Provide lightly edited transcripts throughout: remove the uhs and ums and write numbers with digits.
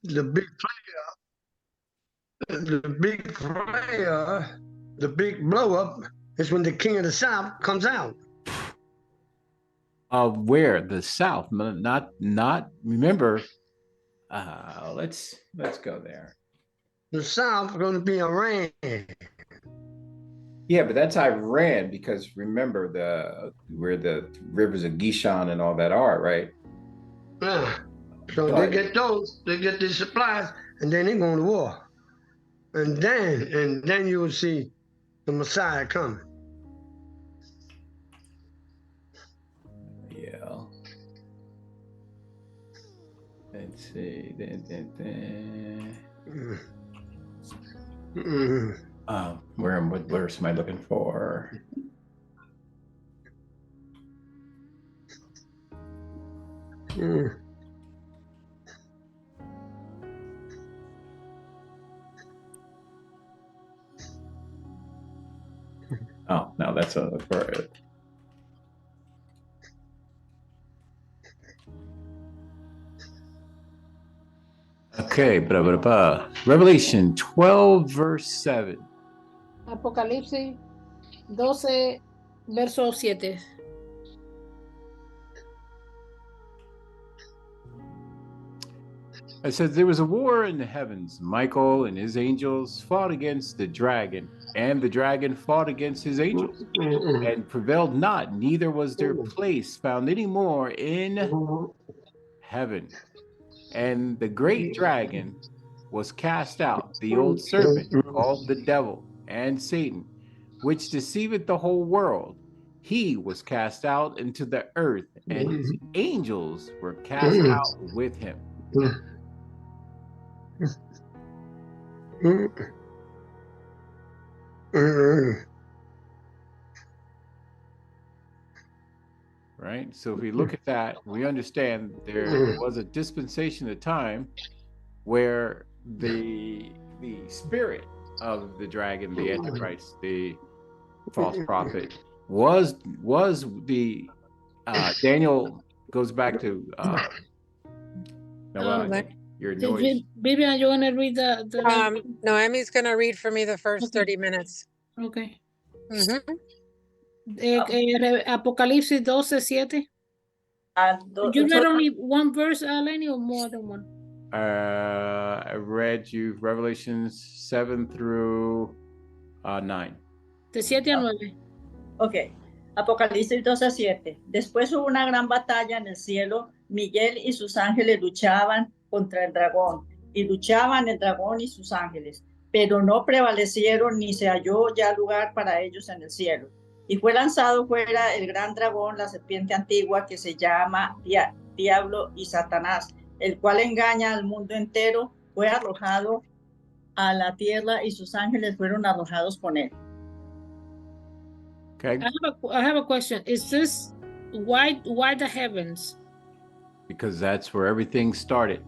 the big blow up is when the king of the south comes out. Of where? The south, not remember. Let's go there. The south is going to be Iran. Yeah, but that's Iran, because remember where the rivers of Gishon and all that are, right? Yeah. So they get these supplies, and then they go to war. And then you will see the Messiah coming. Yeah. Let's see. What verse am I looking for? Oh, no, that's a verse. Okay, Revelation 12, verse 7. Apocalipsis 12, verso 7. It says, there was a war in the heavens. Michael and his angels fought against the dragon, and the dragon fought against his angels and prevailed not, neither was their place found any more in heaven. And the great dragon was cast out, the old serpent called the devil and Satan, which deceiveth the whole world. He was cast out into the earth, and his angels were cast out with him. Right? So if we look at that, we understand there was a dispensation of time where the spirit of the dragon, the Antichrist, the false prophet, was the Daniel goes back to your noise. Vivian, you want to read the Noemi's going to read for me the first 30 minutes. Okay. Mm-hmm. Apocalipsis 12:7. You read only one verse, Lenny, or more than one? I read you Revelations 7 through 9. De 7 a 9. Ok. Apocalipsis 12:7. Después hubo una gran batalla en el cielo. Miguel y sus ángeles luchaban contra el dragón. Y luchaban el dragón y sus ángeles. Pero no prevalecieron ni se halló ya lugar para ellos en el cielo. Y fue lanzado fuera el gran dragón, la serpiente antigua, que se llama Diablo y Satanás, el cual engaña al mundo entero. Fue arrojado a la tierra y sus ángeles fueron arrojados con él. Okay. I have a question. Is this why the heavens? Because that's where everything started.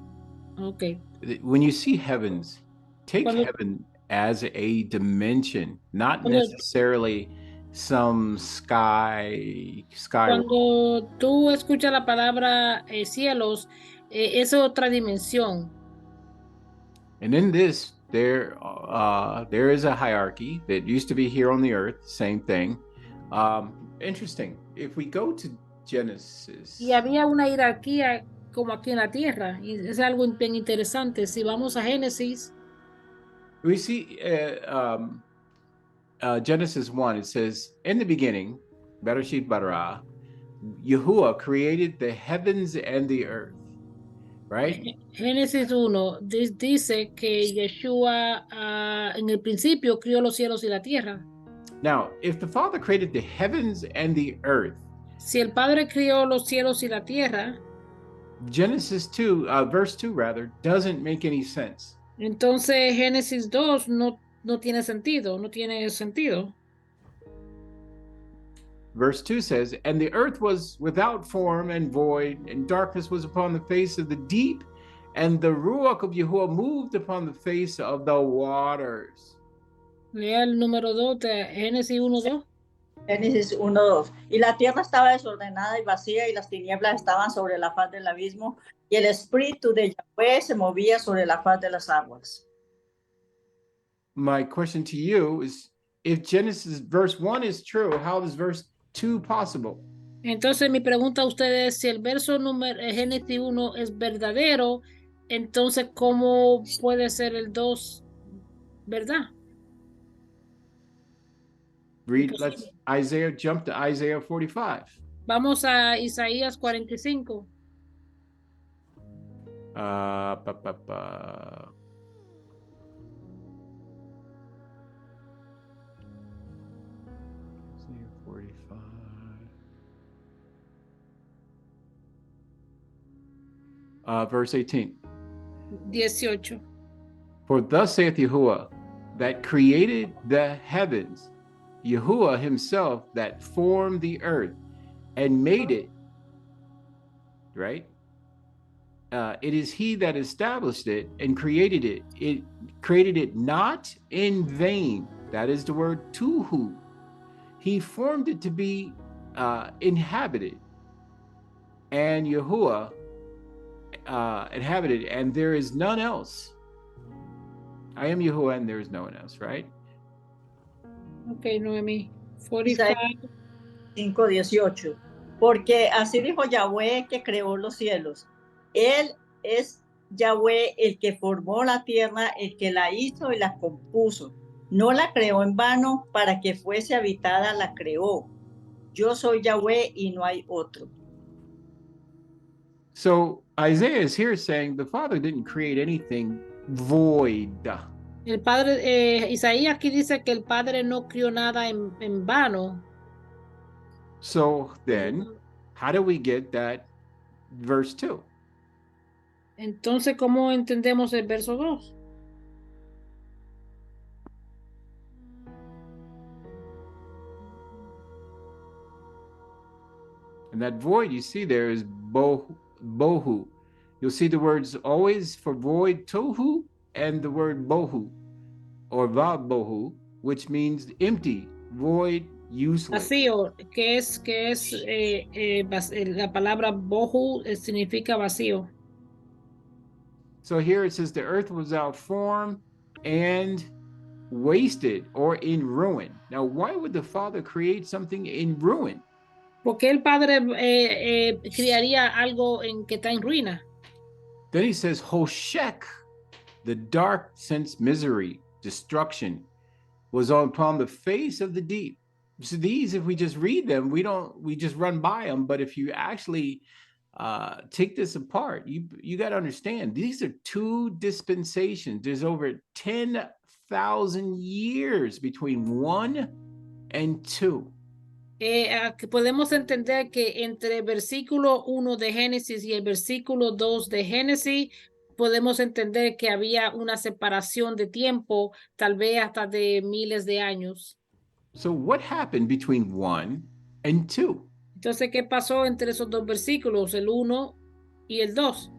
Okay. When you see heavens, take heaven as a dimension, not necessarily some sky. Cuando tú escuchas la palabra cielos, es otra dimensión. And in this, there is a hierarchy that used to be here on the earth. Same thing. Interesting. If we go to Genesis. Y había una jerarquía como aquí en la tierra. Y es algo bien interesante. Si vamos a Génesis. We see Genesis 1, it says, in the beginning, Bereshit bara, Yahuwah created the heavens and the earth. Right? Génesis 1 dice que Yeshua en el principio creó los cielos y la tierra. Now, if the Father created the heavens and the earth, si el Padre creó los cielos y la tierra, Genesis 2, verse 2 rather, doesn't make any sense. Entonces Génesis 2 no tiene sentido, no tiene sentido. Verse 2 says, and the earth was without form and void, and darkness was upon the face of the deep, and the Ruach of Yahuwah moved upon the face of the waters. Lea el número 2 de Génesis 1:2. Génesis 1:2. Y la tierra estaba desordenada y vacía, y las tinieblas estaban sobre la faz del abismo, y el espíritu de Yahweh se movía sobre la faz de las aguas. My question to you is, if Genesis verse 1 is true, how is verse 2 possible? Entonces mi pregunta a ustedes es si el verso número Génesis 1 es verdadero, entonces ¿cómo puede ser el 2 verdad? Read, let's Isaiah, jump to Isaiah 45. Vamos a Isaías 45. Pa, pa, pa. Isaiah 45. Verse 18. 18. For thus saith Yahuwah, that created the heavens, Yahuwah himself that formed the earth and made it, right? It is he that established it and created it. It created it not in vain. That is the word tuhu. He formed it to be inhabited. And Yahuwah inhabited, and there is none else. I am Yahuwah, and there is no one else, right? Okay, Noemi. 45. 5:18. Porque así dijo Yahweh que creó los cielos. Él es Yahweh el que formó la tierra, el que la hizo y la compuso. No la creó en vano, para que fuese habitada la creó. Yo soy Yahweh y no hay otro. So Isaiah is here saying the Father didn't create anything void. El padre, Isaías aquí dice que el padre no crió nada en vano. So then, how do we get that verse 2? Entonces, ¿cómo entendemos el verso 2? And that void you see there is bohu. You'll see the words always for void tohu and the word bohu or va bohu, which means empty, void, useless. Vacío, que es la palabra bohu significa vacío. So here it says the earth was without form and wasted or in ruin. Now, why would the Father create something in ruin? ¿Por qué el padre criaría algo que está en ruina? Then he says, Hoshek, the dark sense misery, destruction, was upon the face of the deep. So these, if we just read them, we just run by them. But if you actually take this apart, you got to understand, these are two dispensations. There's over 10,000 years between 1 and 2. Podemos entender que entre el versículo 1 de Génesis y el versículo 2 de Génesis, podemos entender que había una separación de tiempo, tal vez hasta de miles de años. So what happened between 1 and 2? Entonces, ¿qué pasó entre esos dos versículos, el 1 y el 2?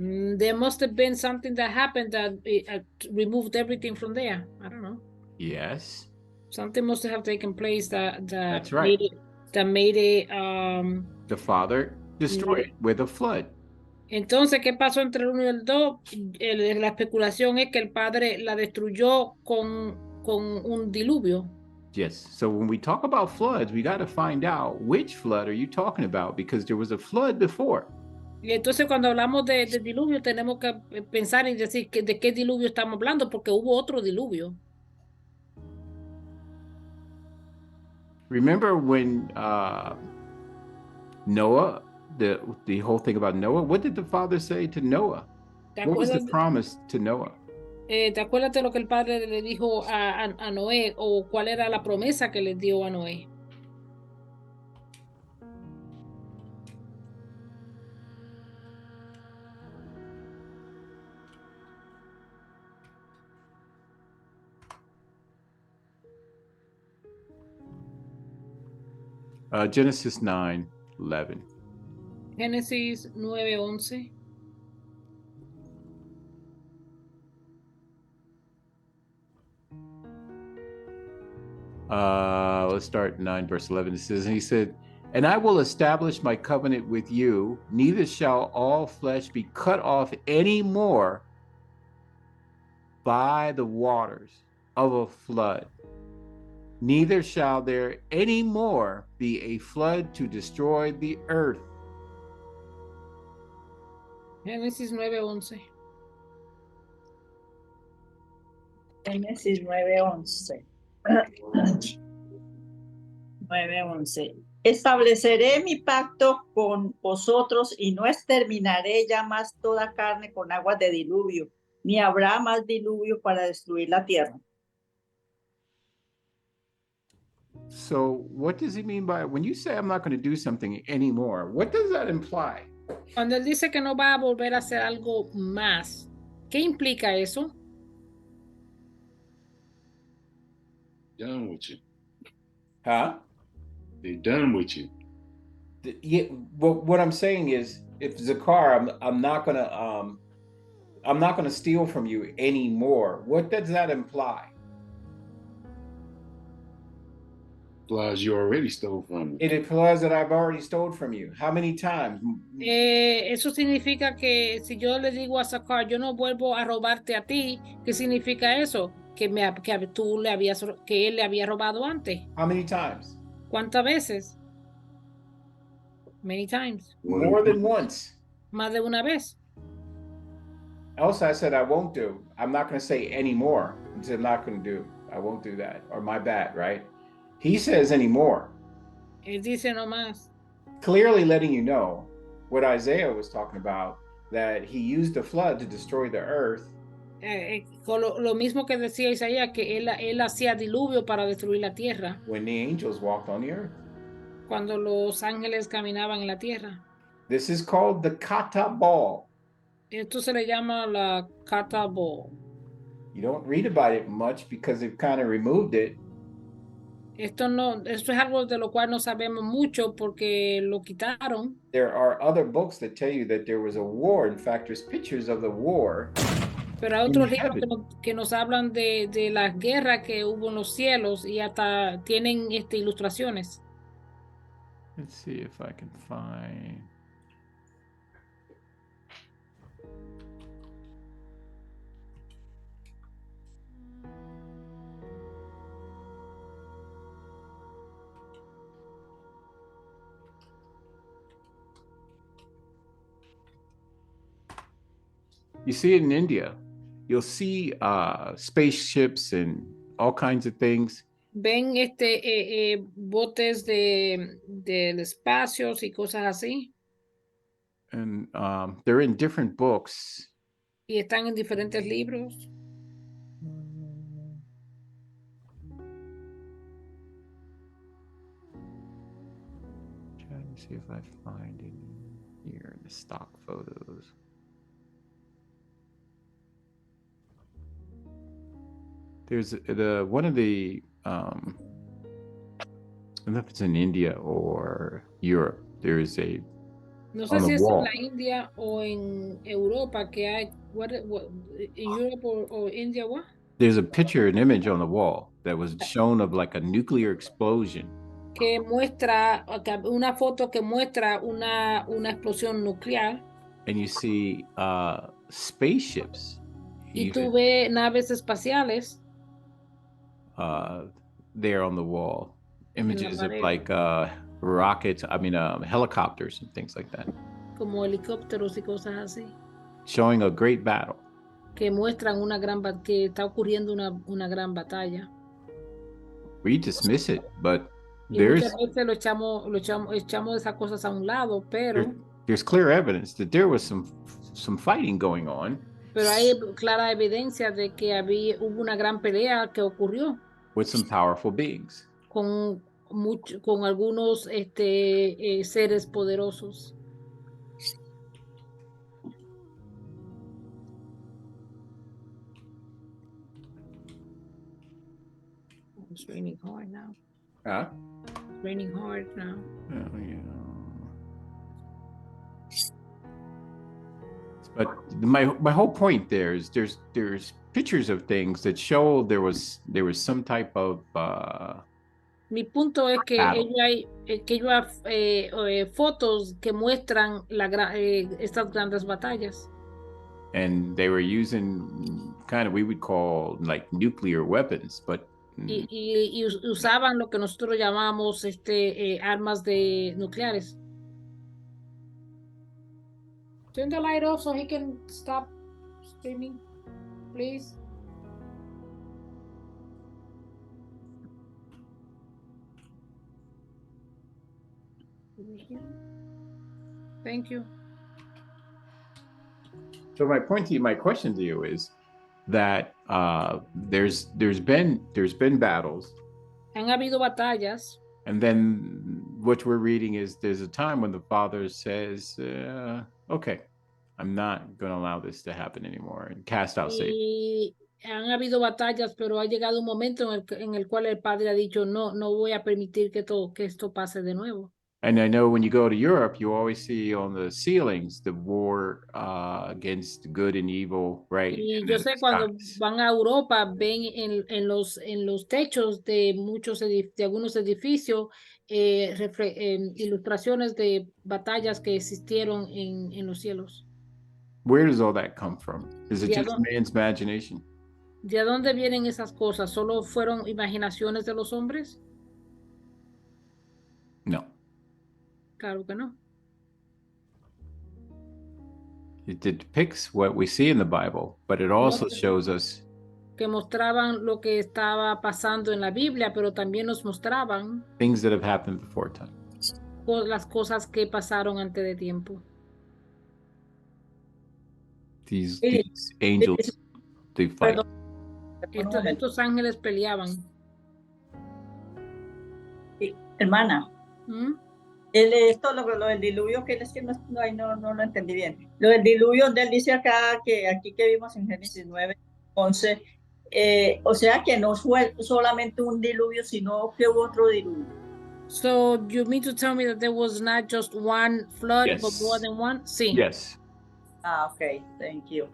There must have been something that happened that removed everything from there. I don't know. Yes. Something must have taken place That's right. made it The Father destroyed it with a flood. Entonces, ¿qué pasó entre el 1 y el 2? La especulación es que el Padre la destruyó con un diluvio. Yes. So when we talk about floods, we got to find out which flood are you talking about, because there was a flood before. Y entonces cuando hablamos de diluvio tenemos que pensar y decir de qué diluvio estamos hablando, porque hubo otro diluvio. Remember when Noah, the whole thing about Noah, what did the Father say to Noah? What was the promise to Noah? ¿Te acuerdas de lo que el Padre le dijo a Noé, o cuál era la promesa que le dio a Noé? Genesis 9:11. Génesis 9:11. Let's start 9 verse 11. It says, and he said, and I will establish my covenant with you, neither shall all flesh be cut off any more by the waters of a flood, neither shall there any more be a flood to destroy the earth. Génesis 9:11. Génesis 9:11. 9:11. Estableceré mi pacto con vosotros y no exterminaré ya más toda carne con aguas de diluvio, ni habrá más diluvio para destruir la tierra. So what does he mean by, when you say I'm not going to do something anymore, what does that imply? Cuando él dice que no va a volver a hacer algo más, ¿qué implica eso? Done with you. Huh? They're done with you. Yeah, well, what I'm saying is, if Zakar, I'm not gonna steal from you anymore. What does that imply? Implies you already stole from me. It implies that I've already stole from you. How many times? Eso significa que si yo le digo a Zakar, yo no vuelvo a robarte a ti, ¿qué significa eso? Que él le había robado antes. How many times? ¿Cuántas veces? Many times. More than once. Más de una vez. Else I said I won't do. I'm not going to say anymore. I said I'm not going to do. I won't do that. Or my bad, right? He says anymore. Él dice no más. Clearly letting you know what Isaiah was talking about, that he used the flood to destroy the earth. Lo mismo que decía Isaías, que él hacía diluvio para destruir la tierra. When the angels walked on the earth. Cuando los ángeles caminaban en la tierra. This is called the kata ball. Esto se le llama la kata ball. You don't read about it much because they've kind of removed it. Esto es algo de lo cual no sabemos mucho porque lo quitaron. There are other books that tell you that there was a war. In fact, there's pictures of the war. Pero hay otros libros que nos hablan de las guerras que hubo en los cielos y hasta tienen ilustraciones. Let's see if I can find. You see it in India. You'll see spaceships and all kinds of things. Ven botes del espacio y cosas así. And they're in different books. Y están en diferentes libros. Trying to see if I find it here in the stock photos. There's one of the I don't know if it's in India or Europe. There is a no sé si es en la India o en Europa que hay what in Europe or India what? There's a picture, an image on the wall that was shown of like a nuclear explosion. Que muestra una foto que muestra una explosión nuclear. And you see spaceships. Y tú ves naves espaciales. There on the wall, images of like rockets, helicopters and things like that. Como helicópteros y cosas así. Showing a great battle. Que muestran que está ocurriendo una gran batalla. We dismiss it, but there's muchas veces echamos esas cosas a un lado, pero there's clear evidence that there was some fighting going on. Pero hay clara evidencia de que hubo una gran pelea que ocurrió. With some powerful beings. Con algunos seres poderosos. It's raining hard now. Huh? It's raining hard now. Oh, yeah. But my whole point there is there's pictures of things that show there was some type of Mi punto es que battle. hay fotos que muestran estas grandes batallas. And they were using kind of, we would call like nuclear weapons, but Y usaban lo que nosotros llamamos armas nucleares. Turn the light off so he can stop streaming, please. Thank you. So my question to you is that there's been battles. Han habido batallas. And then what we're reading is there's a time when the Father says, okay, I'm not going to allow this to happen anymore, and cast out Satan. Y han habido batallas, pero ha llegado un momento en el cual el Padre ha dicho, no voy a permitir que esto pase de nuevo. And I know when you go to Europe, you always see on the ceilings the war against good and evil, right? Y yo sé cuando van a Europa, ven en los techos de algunos edificios ilustraciones de batallas que existieron en los cielos. Where does all that come from? Is it just man's imagination? ¿De dónde vienen esas cosas? ¿Solo fueron imaginaciones de los hombres? No. Claro que no. It depicts what we see in the Bible, but it also shows us que mostraban lo que estaba pasando en la Biblia, pero también nos mostraban things that have happened before time. Las cosas que pasaron antes de tiempo. These angels, they fight. Estos ángeles peleaban. Hermana. Esto, lo del diluvio, que es que no lo entendí bien. Lo del diluvio, él dice acá, que aquí que vimos en Génesis 9:11, o sea que no fue solamente un diluvio, sino que hubo otro diluvio. So you mean to tell me that there was not just one flood, yes. but more than one? Sí. Yes. Okay, thank you.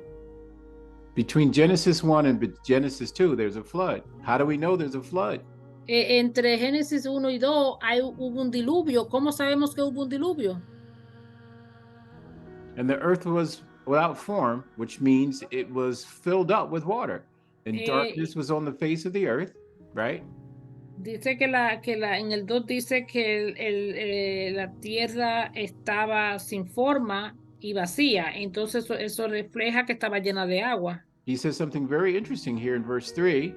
Between Genesis 1 and Genesis 2, there's a flood. How do we know there's a flood? Entre Génesis 1 y 2 hubo un diluvio. ¿Cómo sabemos que hubo un diluvio? And the earth was without form, which means it was filled up with water. And darkness was on the face of the earth, right? Dice que en el 2 dice que la tierra estaba sin forma y vacía. Entonces eso refleja que estaba llena de agua. He says something very interesting here in verse 3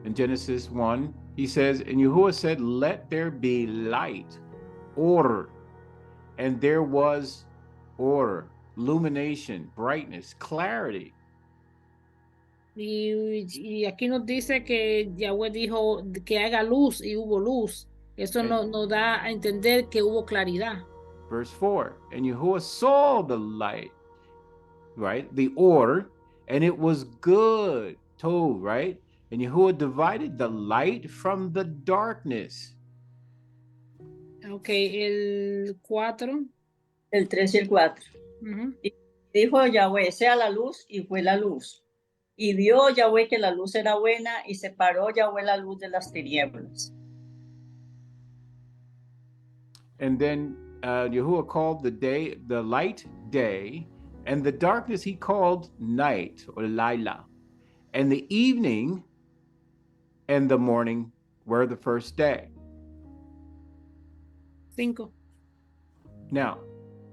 in Genesis 1. He says, and Yahuwah said, let there be light, order. And there was order, illumination, brightness, clarity. Y aquí nos dice que Yahweh dijo que haga luz y hubo luz. Eso nos da a entender que hubo claridad. Verse 4, and Yahuwah saw the light, right? The order, and it was good, tov, right? And Yahuwah divided the light from the darkness. Okay, el 4. El 3 y el 4. Y dijo Yahweh, sea la luz, y fue la luz. Y vio Yahweh que la luz era buena, y separó Yahweh la luz de las tinieblas. And then Yahuwah called the light day, and the darkness he called night, or laila. And the evening and the morning were the first day. 5. Now,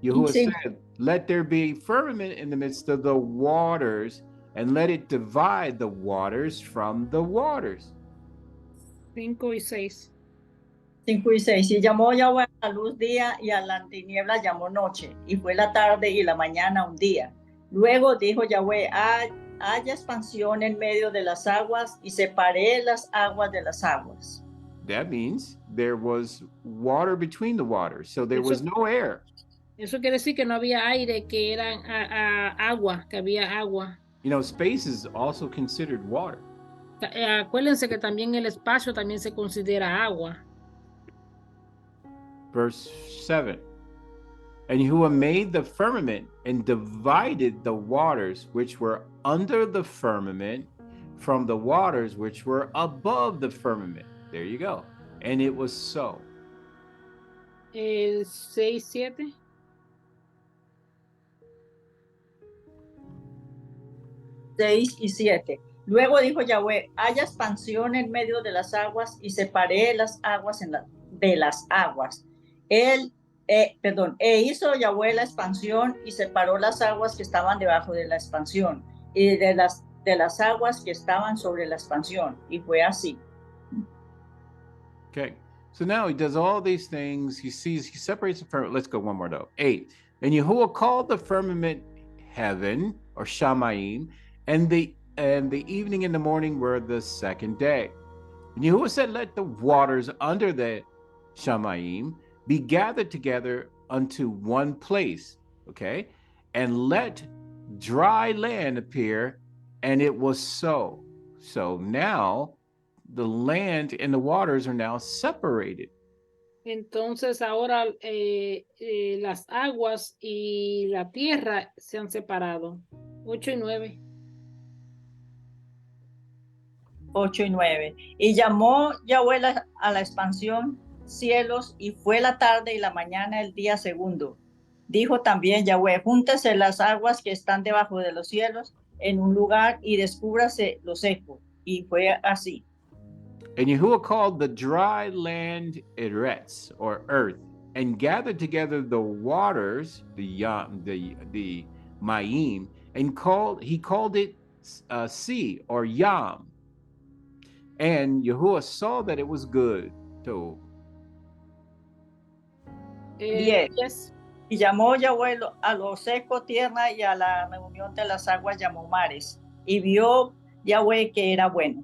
Yahuwah said, let there be firmament in the midst of the waters, and let it divide the waters from the waters. 5 y 6. 5 y 6. Y llamó Yahweh a la luz día, y a la tiniebla llamó noche, y fue la tarde y la mañana un día. Luego dijo Yahweh, haya expansión en medio de las aguas, y separé las aguas de las aguas. That means there was water between the waters, so there was no air. Eso quiere decir que no había aire, que eran agua, que había agua. You know, space is also considered water. Acuérdense que también el espacio también se considera agua. Verse 7. And Yahuwah made the firmament and divided the waters which were under the firmament from the waters which were above the firmament. There you go. And it was so. El 6, 7. Seis y 7. Luego dijo Yahweh, haya expansión en medio de las aguas y separé las aguas de las aguas. Hizo Yahweh la expansión y separó las aguas que estaban debajo de la expansión y de las aguas que estaban sobre la expansión. Y fue así. Okay. So now he does all these things. He separates the firmament. Let's go one more though. 8. And Yahuwah called the firmament heaven, or Shamayim, and the evening and the morning were the second day. And Yahuwah said, let the waters under the Shamayim be gathered together unto one place, okay? And let dry land appear, and it was so. So now the land and the waters are now separated. Entonces ahora las aguas y la tierra se han separado. 8 y 9. 8 y 9. Y llamó Yahweh a la expansión cielos, y fue la tarde y la mañana el día segundo. Dijo también Yahweh, júntese las aguas que están debajo de los cielos en un lugar y descúbrase lo seco. Y fue así. And Yahuwah called the dry land Eretz, or earth, and gathered together the waters, the Mayim, and he called it sea, or Yam. And Yahuwah saw that it was good. So, 10. Yes. Y llamó Yahweh a lo seco tierra, y a la reunión de las aguas llamó mares. Y vio Yahweh que era bueno.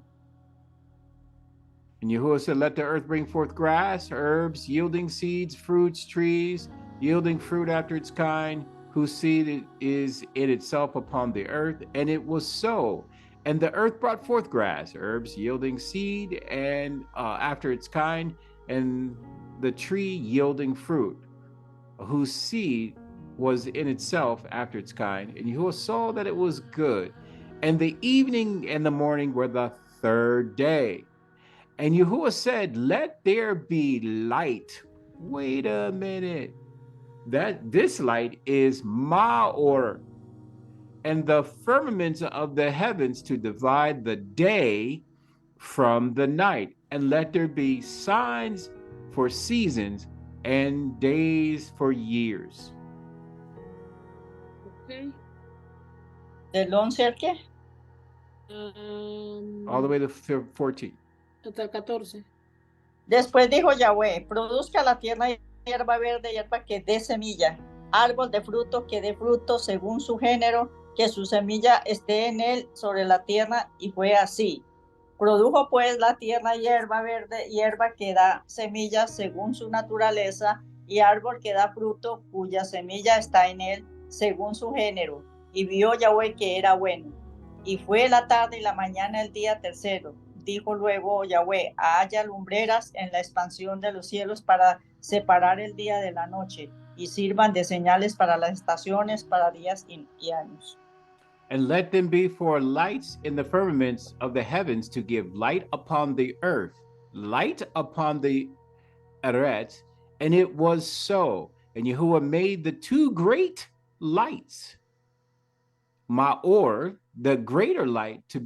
And Yahuwah said, let the earth bring forth grass, herbs, yielding seeds, fruits, trees, yielding fruit after its kind, whose seed is in itself upon the earth. And it was so. And the earth brought forth grass, herbs, yielding seed, and after its kind, and the tree yielding fruit, whose seed was in itself after its kind. And Yahuwah saw that it was good. And the evening and the morning were the third day. And Yahuwah said, let there be light. Wait a minute. This light is Ma'or, and the firmaments of the heavens to divide the day from the night. And let there be signs for seasons and days for years. Okay. ¿Del 11 al qué? All the way to 14. Hasta el 14. Después dijo Yahweh, produzca la tierra hierba verde, hierba que dé semilla, árbol de fruto que dé fruto según su género, que su semilla esté en él sobre la tierra, y fue así. Produjo pues la tierra hierba verde, hierba que da semillas según su naturaleza, y árbol que da fruto cuya semilla está en él según su género. Y vio Yahweh que era bueno. Y fue la tarde y la mañana el día tercero. Dijo luego Yahweh, haya lumbreras en la expansión de los cielos para separar el día de la noche, y sirvan de señales para las estaciones, para días y años. And let them be for lights in the firmaments of the heavens to give light upon the earth, light upon the Eret. And it was so. And Yahuwah made the two great lights, Ma'or, the greater light, to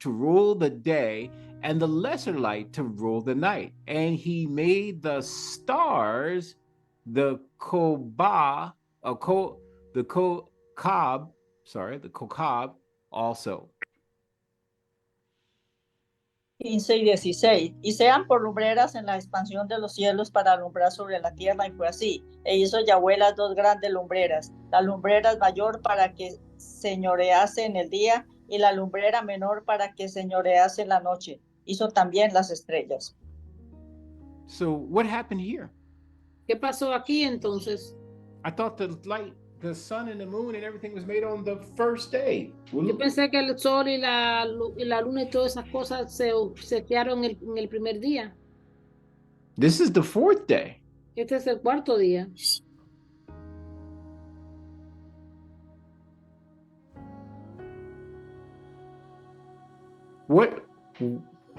rule the day, and the lesser light to rule the night. And he made the stars, the Kokab also. 15 y 16. Y sean por lumbreras en la expansión de los cielos para alumbrar sobre la tierra, y fue así. E hizo Yahweh las dos grandes lumbreras, la lumbrera mayor para que señorease en el día, y la lumbrera menor para que señorease en la noche. Hizo también las estrellas. So what happened here? ¿Qué pasó aquí entonces? I thought the light, the sun and the moon and everything was made on the first day. Yo pensé que el sol y la luna y todas esas cosas se crearon en el primer día. This is the fourth day. Este es el cuarto día.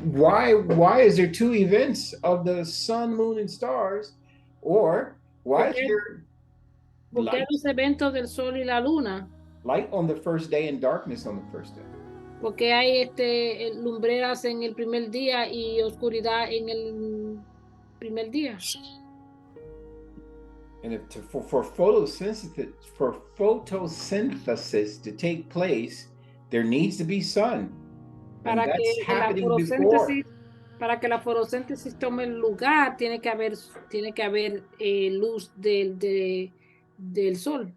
why is there two events of the sun, moon, and stars? Or why is there ¿Por qué light, los eventos del sol y la luna? light on the first day and darkness on the first day? Porque hay lumbreras en el primer día y oscuridad en el primer día. And if for photosynthesis to take place, there needs to be sun. And Para that's que happening before. para que la fotosíntesis tome lugar, tiene que haber luz del sol.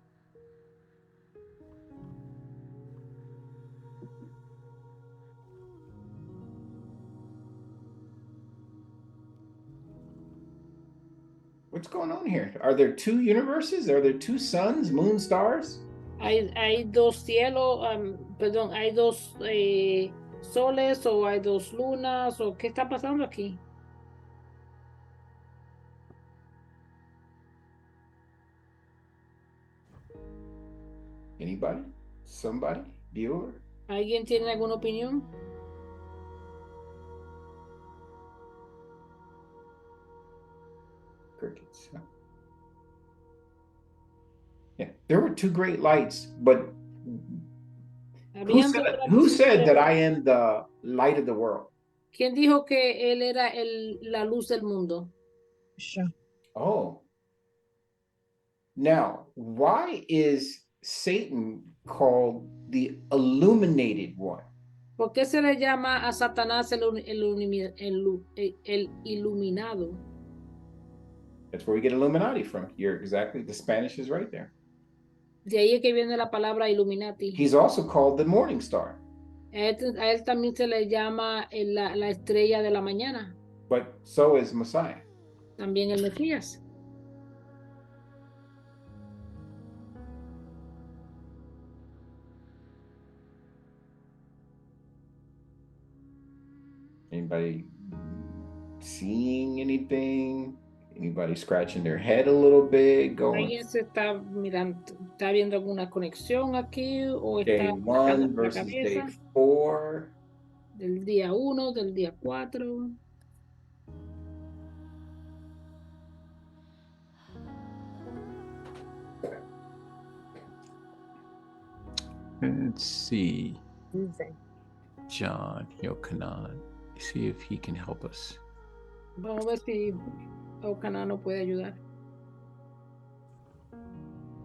What's going on here? Are there two universes? Are there two suns, moon, stars? Hay dos cielos, perdón, hay dos soles o hay dos lunas o qué está pasando aquí. Anybody? Somebody? Viewer? ¿Alguien tiene alguna opinión? Crickets. Huh? Yeah, there were two great lights, but who said that I am the light of the world? ¿Quién dijo que él era la luz del mundo? Sure. Oh. Now, why is Satan called the illuminated one? ¿Por qué se le llama a Satanás el iluminado? That's where we get Illuminati from. You're exactly, the Spanish is right there. De ahí es que viene la palabra Illuminati. He's also called the morning star. A él también se le llama la estrella de la mañana. But so is Messiah. También el Mesías. Anybody seeing anything? Anybody scratching their head a little bit? Going. ¿Alguien se está mirando, está viendo alguna conexión aquí o Day está 1 versus day 4. Del día 1, del día 4. Let's see. Tuesday. John Yochanan. See if he can help us. Vamos a ver si Ocaná nos puede ayudar.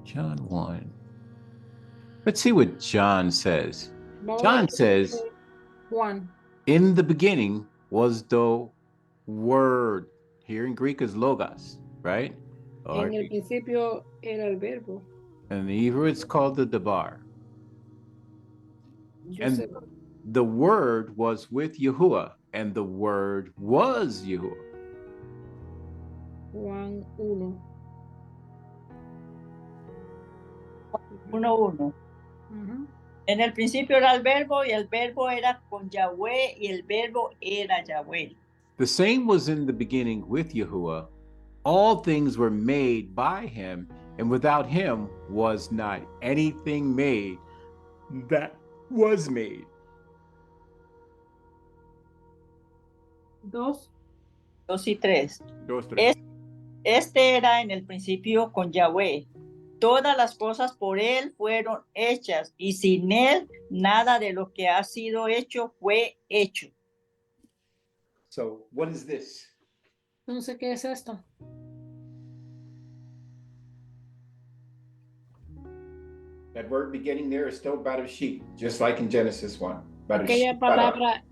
John 1. Let's see what John says. John says, Juan. In the beginning was the word. Here in Greek is logos, right? En el principio era el verbo. And the Hebrew it's called the dabar. And Joseph. the word was with Yahuwah, and the word was Yahuwah. Juan 1. 1:1. En el principio era el verbo y el verbo era con Yahweh y el verbo era Yahweh. The same was in the beginning with Yahuwah. All things were made by him, and without him was not anything made that was made. 2. 2 y 3. 2, 3. Este era en el principio con Yahweh. Todas las cosas por él fueron hechas y sin él nada de lo que ha sido hecho fue hecho. So, what is this? No sé qué es esto. That word beginning there is still Barashit, just like in Genesis 1. Aquella palabra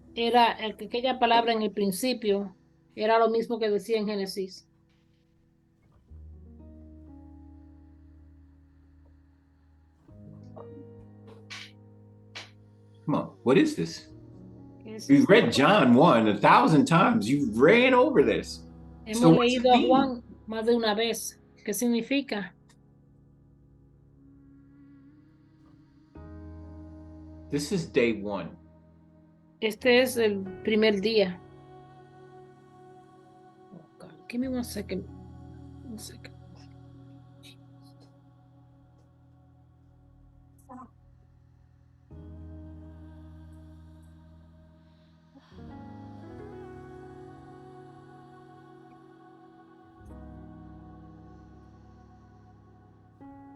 en el principio era lo mismo que decía en Génesis. Come on, what is this? You've read John 1 1,000 times. You ran over this. Hemos leído a Juan más de una vez. ¿Qué significa? This is day 1. Este es el primer día. Oh God. Give me 1 second. 1 second.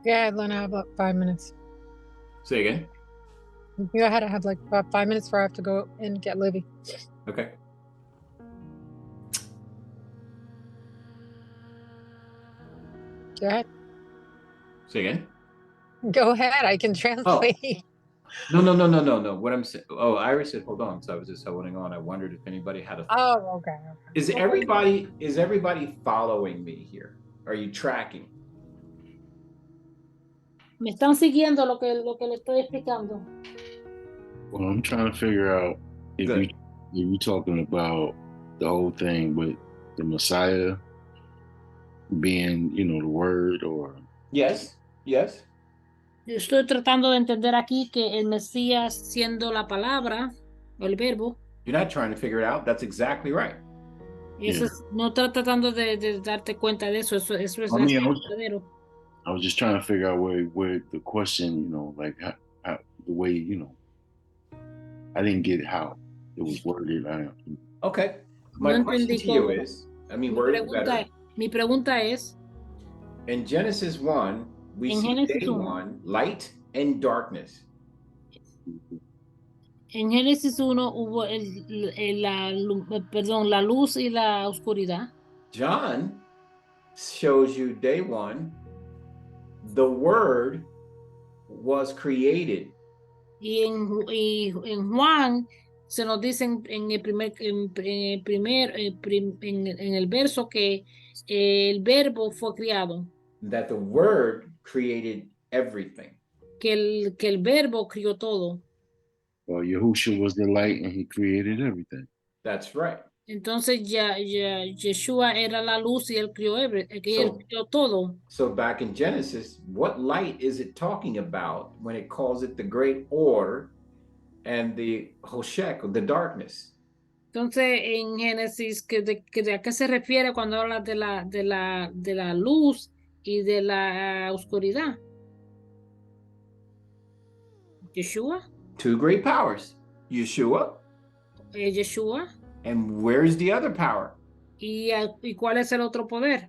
Yeah, Lynn, I have about 5 minutes. Say again. Go ahead. I have like about 5 minutes before I have to go and get Livy. Okay. Go ahead. Say again. Go ahead. I can translate. No. What I'm saying. Oh, Iris said, hold on. So I was just holding on. I wondered if anybody had a. Oh, okay. Is everybody following me here? Are you tracking? Me están siguiendo lo que le estoy explicando. Well, I'm trying to figure out if you talking about the whole thing with the Messiah being, the word, or Yes. Yes. Yo estoy tratando de entender aquí que el Mesías siendo la palabra o el verbo. You're not trying to figure it out. That's exactly right. Eso es, no está tratando de darte cuenta de eso. Eso es verdadero. I was just trying to figure out where the question, like how the way, I didn't get how it was worded. Okay. My question to you is, mi pregunta es, in Genesis 1, we see day 1, light and darkness. En Génesis 1 hubo la luz y la oscuridad. John shows you day 1, the word was created. Y en Juan se nos dicen en el verso que el verbo fue criado. That the word created everything. Que el verbo crió todo. Well, Yahushua was the light and he created everything. That's right. Entonces Yeshua era la luz y él crió todo. So back in Genesis, what light is it talking about when it calls it the great or and the Hoshek, the darkness? Entonces en Génesis, ¿de qué se refiere cuando habla de la luz y de la oscuridad? Yeshua. Two great powers. Yeshua. Yeshua. And where's the other power? ¿Y cuál es el otro poder?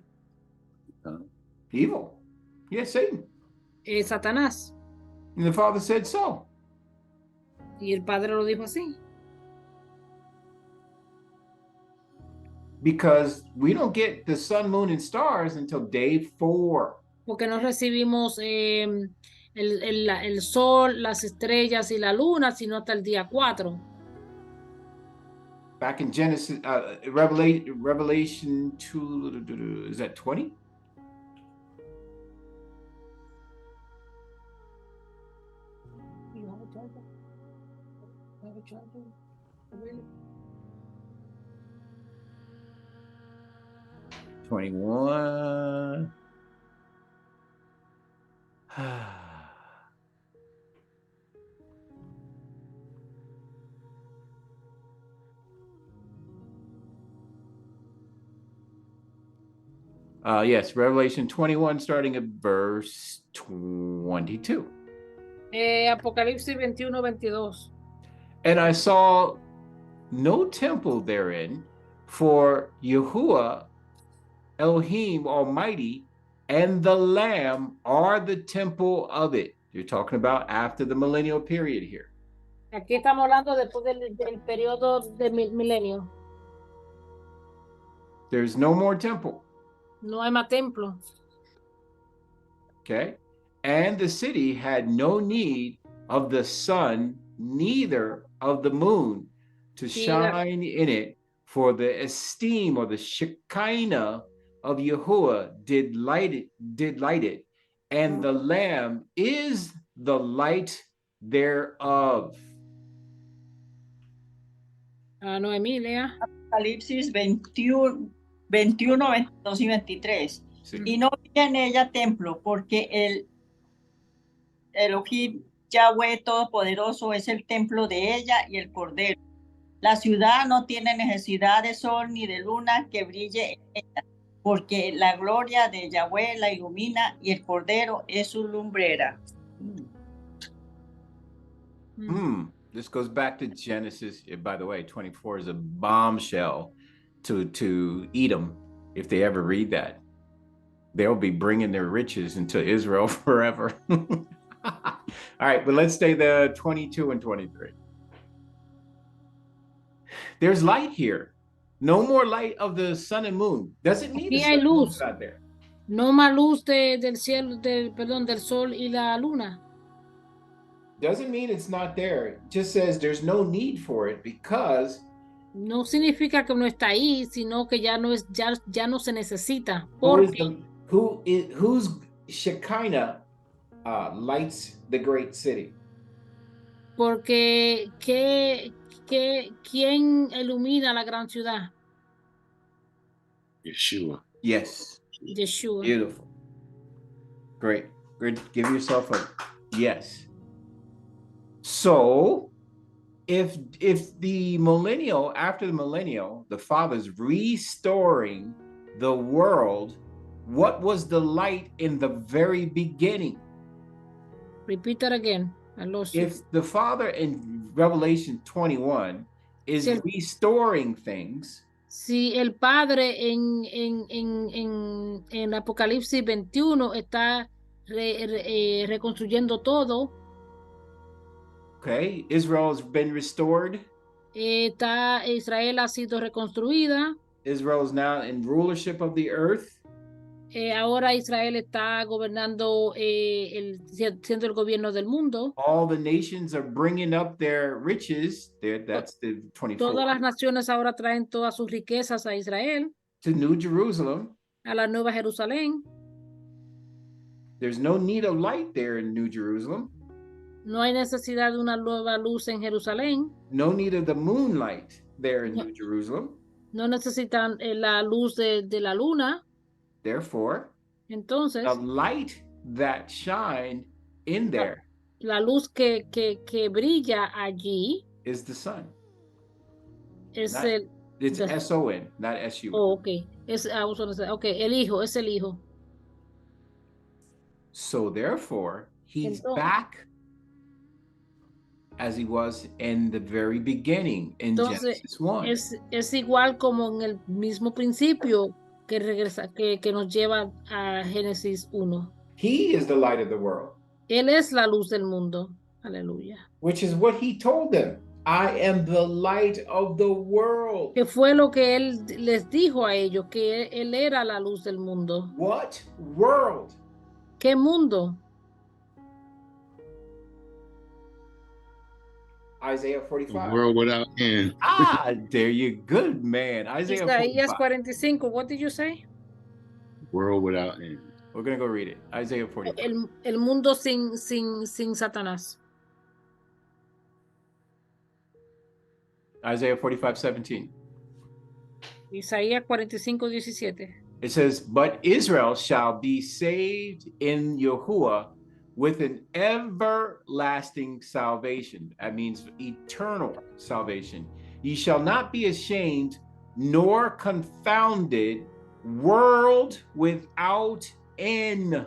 Evil. Yes, Satan. Satanás. And the Father said so. Y el Padre lo dijo así. Because we don't get the sun, moon, and stars until day 4. Porque no recibimos el sol, las estrellas y la luna, sino hasta el día 4. Back in Genesis, Revelation 2, is that 20? Really? 21. Yes, Revelation 21, starting at verse 22. Apocalipsis 21:22. And I saw no temple therein, for Yahuwah Elohim Almighty and the Lamb are the temple of it. You're talking about after the millennial period here. Aquí estamos hablando después del periodo de milenio. There's no more temple. No hay más templo. Okay. And the city had no need of the sun, neither of the moon to shine in it, for the esteem or the Shekinah of Yahuwah did light it, and the Lamb is the light thereof. Noemí, lea. Apocalipsis 21, 22 y 23. Sí. Y no había en ella templo, porque el Elohim Yahweh Todopoderoso es el templo de ella y el Cordero. La ciudad no tiene necesidad de sol ni de luna que brille en ella, porque la gloria de Yahweh la ilumina y el Cordero es su lumbrera. This goes back to Genesis. By the way, 24 is a bombshell to Edom if they ever read that. they'll be bringing their riches into Israel forever. All right, but let's stay the 22 and 23. There's light here. No more light of the sun and moon. Doesn't mean the Aquí sun hay and moon's luz. not there. No más luz del cielo, perdón, del sol y la luna. Doesn't mean it's not there. It just says there's no need for it because No significa que no está ahí, sino que ya no es, ya no se necesita. whose Shekinah lights the great city? Porque ¿quién ilumina la gran ciudad? Yeshua. Yes. Yeshua. Beautiful. Great. Good. Give yourself a yes. So if the millennial, after the millennial, the Father's restoring the world, what was the light in the very beginning? Repeat that again. I lost you. If the Father in Revelation 21 is restoring things, si el Padre en Apocalipsis 21 está reconstruyendo todo, okay, Israel's been restored. Israel ha sido reconstruida. Israel is now in rulership of the earth. Ahora Israel está gobernando, siendo el gobierno del mundo. All the nations are bringing up their riches. That's the 24. Todas las naciones ahora traen todas sus riquezas a Israel. To New Jerusalem. A la Nueva Jerusalén. There's no need of light there in New Jerusalem. No hay necesidad de una nueva luz en Jerusalén. No need of the moonlight there in New Jerusalem. No necesitan la luz de la luna. Therefore, entonces, the light that shined in there, la luz que brilla allí, is the sun. Es it's S-O-N, not S-U-N. Oh, okay. Okay, el hijo, es el hijo. So therefore, he's back as he was in the very beginning in Genesis 1. Es igual como en el mismo principio que regresa, que nos lleva a Génesis 1. He is the light of the world. Él es la luz del mundo. Aleluya. Which is what he told them. I am the light of the world. Que fue lo que él les dijo a ellos, que él era la luz del mundo. What world? ¿Qué mundo? Isaiah 45. The world without end. There you good man. Isaiah 45. 45. What did you say? World without end. We're going to go read it. Isaiah 45. El mundo sin Satanás. Isaiah 45:17. Isaías 45:17. It says, but Israel shall be saved in Yahuwah with an everlasting salvation. That means eternal salvation. Ye shall not be ashamed nor confounded, world without end.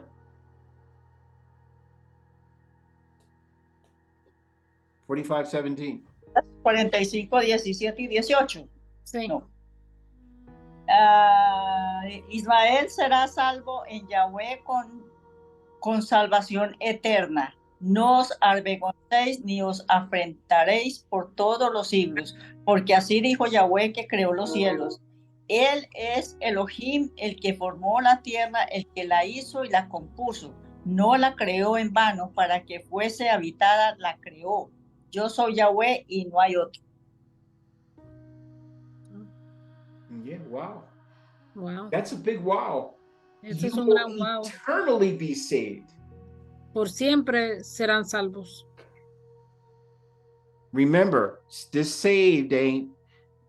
(45:17). 45, 17 y 18. Sí. No. Israel será salvo en Yahweh con salvación eterna. No os avergoncéis ni os afrentaréis por todos los siglos, porque así dijo Yahweh que creó los cielos. Él es Elohim, el que formó la tierra, el que la hizo y la compuso. No la creó en vano, para que fuese habitada, la creó. Yo soy Yahweh y no hay otro. Yeah, wow. Wow. That's a big wow. Eso es You un will gran wow. eternally be saved. Por siempre serán salvos. Remember, this saved ain't,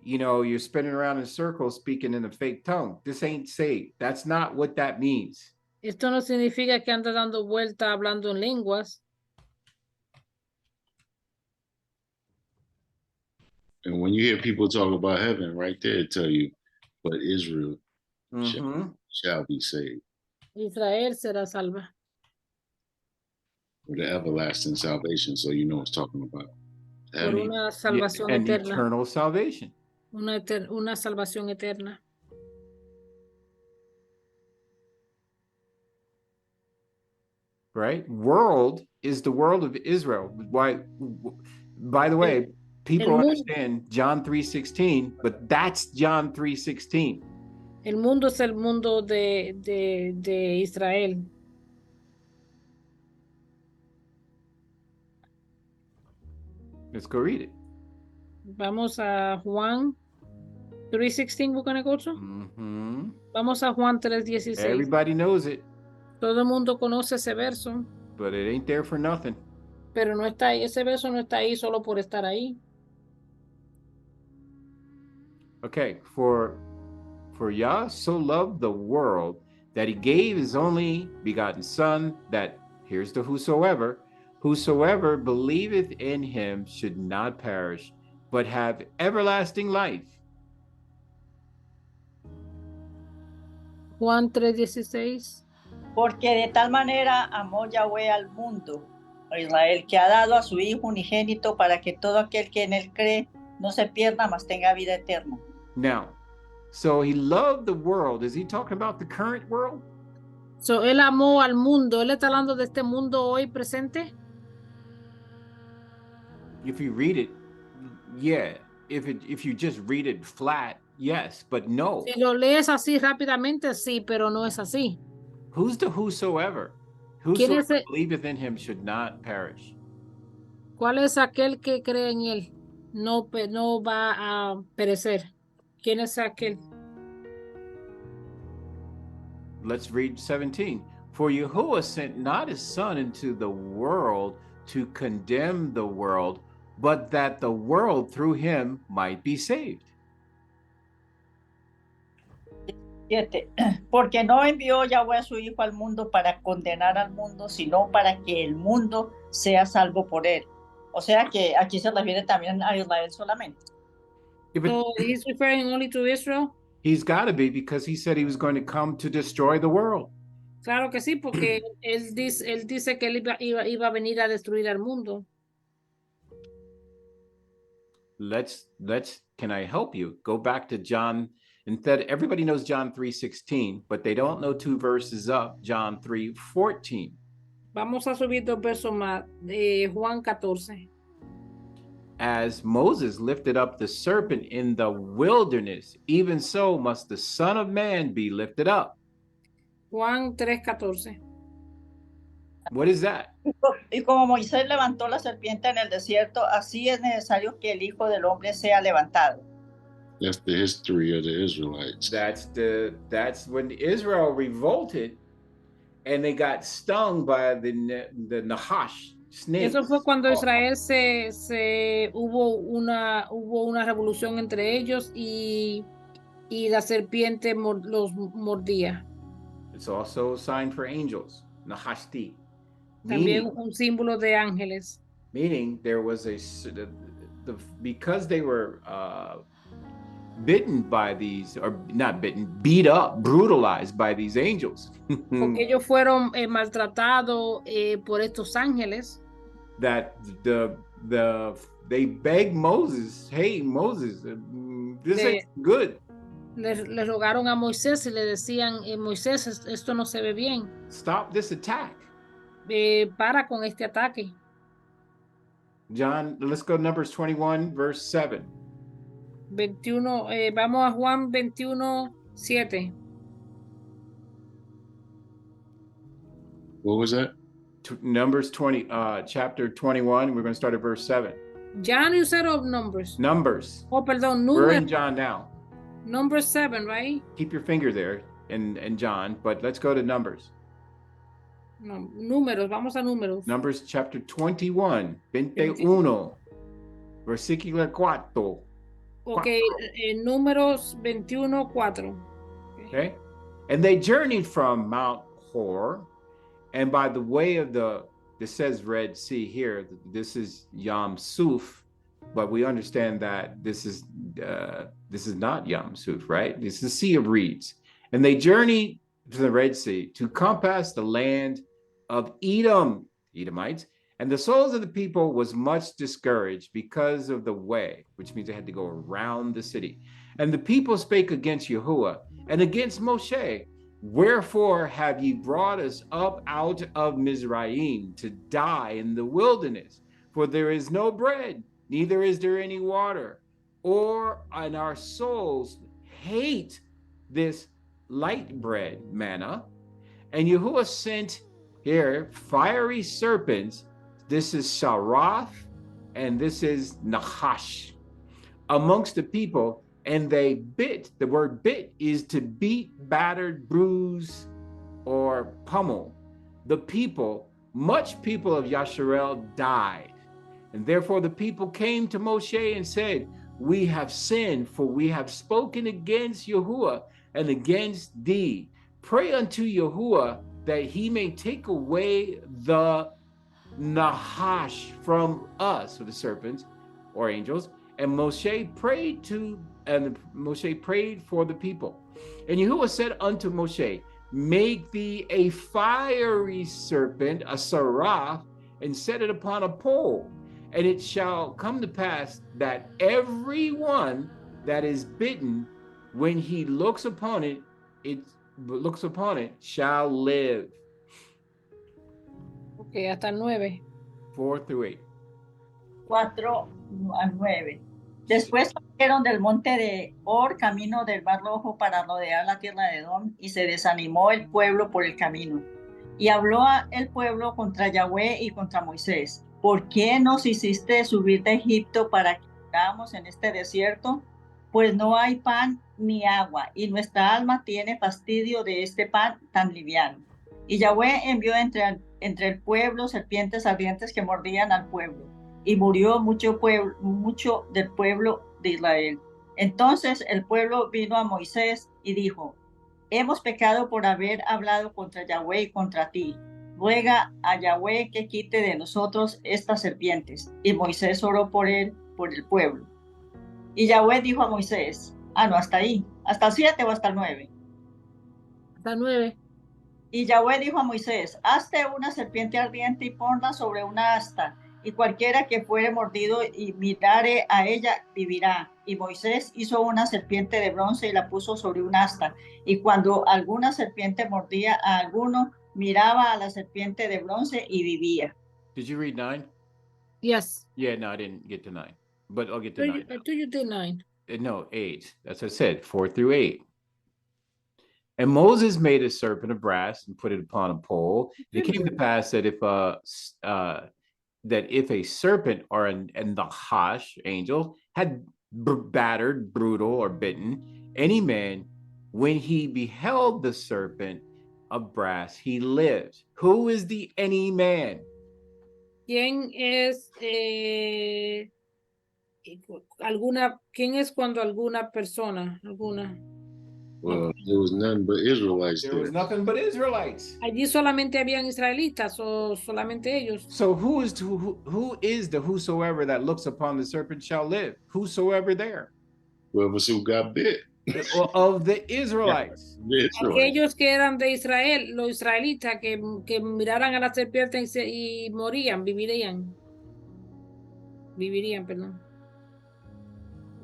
you're spinning around in circles speaking in a fake tongue. This ain't saved. That's not what that means. Esto no significa que anda dando vuelta hablando en lenguas. And when you hear people talk about heaven, right there, it tell you, but Israel shall be saved. Israel será salva. With the everlasting salvation, so you know it's talking about. Por una salvación and eterna. Eternal salvation. Una salvación eterna. right? World is the world of Israel. Why? By the way, people understand John 3:16, but that's John 3:16. El mundo es el mundo de Israel. Let's go read it. Vamos a Juan 3:16, we're going to go to. Vamos a Juan 3:16. Everybody knows it. Todo el mundo conoce ese verso. But it ain't there for nothing. Pero no está ahí, ese verso no está ahí solo por estar ahí. Okay, for Yah so loved the world that he gave his only begotten son, that, here's the whosoever believeth in him should not perish, but have everlasting life. Juan 3:16. Porque de tal manera amó Yahweh al mundo, a Israel, que ha dado a su Hijo unigénito para que todo aquel que en él cree no se pierda, mas tenga vida eterna. Now, so he loved the world. Is he talking about the current world? So él amó al mundo. Él está hablando de este mundo hoy presente. If you read it, yeah. If you just read it flat, yes, but no. Si lo lees así rápidamente, sí, pero no es así. Who's the whosoever? Whosoever believeth in him should not perish. ¿Cuál es aquel que cree en él? No va a perecer. ¿Quién es aquel? Let's read 17. For Yahuwah sent not his son into the world to condemn the world, but that the world through him might be saved. 7. Porque no envió Yahweh a su Hijo al mundo para condenar al mundo, sino para que el mundo sea salvo por él. O sea que aquí se refiere también a Israel solamente. So he's referring only to Israel? He's got to be, because he said he was going to come to destroy the world. Claro que sí, porque él dice que él iba a venir a destruir al mundo. Can I help you? Go back to John. Instead, everybody knows John 3:16, but they don't know 2 verses up, John 3:14. Vamos a subir 2 versos más, Juan 14. As Moses lifted up the serpent in the wilderness, even so must the Son of Man be lifted up. Juan 3:14. What is that? Y como Moisés levantó la serpiente en el desierto, así es necesario que el Hijo del Hombre sea levantado. That's the history of the Israelites. That's when Israel revolted and they got stung by the Nahash snake. Eso fue cuando Israel hubo una revolución entre ellos y la serpiente los mordía. It's also a sign for angels, Nahashti. También un símbolo de ángeles. Meaning there was because they were bitten by these, or not bitten, beat up, brutalized by these angels. Porque ellos fueron maltratados por estos ángeles. That they begged Moses, hey Moses, this ain't good. Le rogaron a Moisés y le decían, Moisés, esto no se ve bien. Stop this attack. Para con este ataque. John, let's go to Numbers 21, verse 7. 21, vamos a Juan 21:7. What was that? Numbers 20, chapter 21. We're going to start at verse 7. John, you said of Numbers? Numbers. Oh, perdón, We're in John now. Number 7, right? Keep your finger there in John, but let's go to Numbers. No, números, vamos a números. Numbers chapter 21, 21, versículo 4. Okay, números 21:4. Okay. And they journeyed from Mount Hor, and by the way of this says Red Sea here, this is Yam Suf, but we understand that this is not Yam Suf, right? This is the Sea of Reeds. And they journeyed to the Red Sea to compass the land of Edom, Edomites, and the souls of the people was much discouraged because of the way, which means they had to go around the city. And the people spake against Yahuwah and against Moshe, Wherefore have ye brought us up out of Mizraim to die in the wilderness? For there is no bread, neither is there any water, and our souls hate this light bread, manna. And Yahuwah sent here fiery serpents. This is Sharath, and this is Nahash, amongst the people, and they bit. The word bit is to beat, battered, bruise, or pummel. The people, much people of Yasharel died. And therefore the people came to Moshe and said, we have sinned, for we have spoken against Yahuwah and against thee. Pray unto Yahuwah that he may take away the Nahash from us, or the serpents or angels. And Moshe prayed for the people. And Yahuwah said unto Moshe, make thee a fiery serpent, a saraf, and set it upon a pole. And it shall come to pass that everyone that is bitten, when he looks upon it, shall live. Okay, hasta 9. 4 through 8. 4 a 9. Después salieron del monte de Or, camino del Mar Rojo, para rodear la tierra de Edom, y se desanimó el pueblo por el camino. Y habló el pueblo contra Yahweh y contra Moisés. ¿Por qué nos hiciste subir de Egipto para que muramos en este desierto? Pues no hay pan ni agua, y nuestra alma tiene fastidio de este pan tan liviano. Y Yahweh envió entre el pueblo serpientes ardientes que mordían al pueblo, y murió mucho del pueblo de Israel. Entonces el pueblo vino a Moisés y dijo, hemos pecado por haber hablado contra Yahweh y contra ti. Ruega a Yahweh que quite de nosotros estas serpientes. Y Moisés oró por el pueblo. Y Yahweh dijo a Moisés, no, hasta ahí, hasta el 7 o hasta el 9. Hasta 9. Y Yahweh dijo a Moisés, hazte una serpiente ardiente y ponla sobre una asta, y cualquiera que fuere mordido y mirare a ella vivirá. Y Moisés hizo una serpiente de bronce y la puso sobre un asta. Y cuando alguna serpiente mordía a alguno, miraba a la serpiente de bronce y vivía. Did you read 9? Yes. Yeah, no, I didn't get to 9. But I'll get to 9. I thought you did 9. No, 8. That's what I said, 4 through 8. And Moses made a serpent of brass and put it upon a pole. It came to pass that if a serpent or an Nahash angel had battered, brutal, or bitten any man, when he beheld the serpent of brass, he lived. Who is the any man? ¿Quién es quién es cuando alguna persona, alguna? Well, there was nothing but Israelites There was nothing but Israelites. Allí solamente habían israelitas o solamente ellos. So who is the whosoever that looks upon the serpent shall live? Whosoever there. Whoever who got bit. Of the Israelites. Aquellos que eran de Israel, los israelitas que miraran a la serpiente y morían, vivirían, perdón.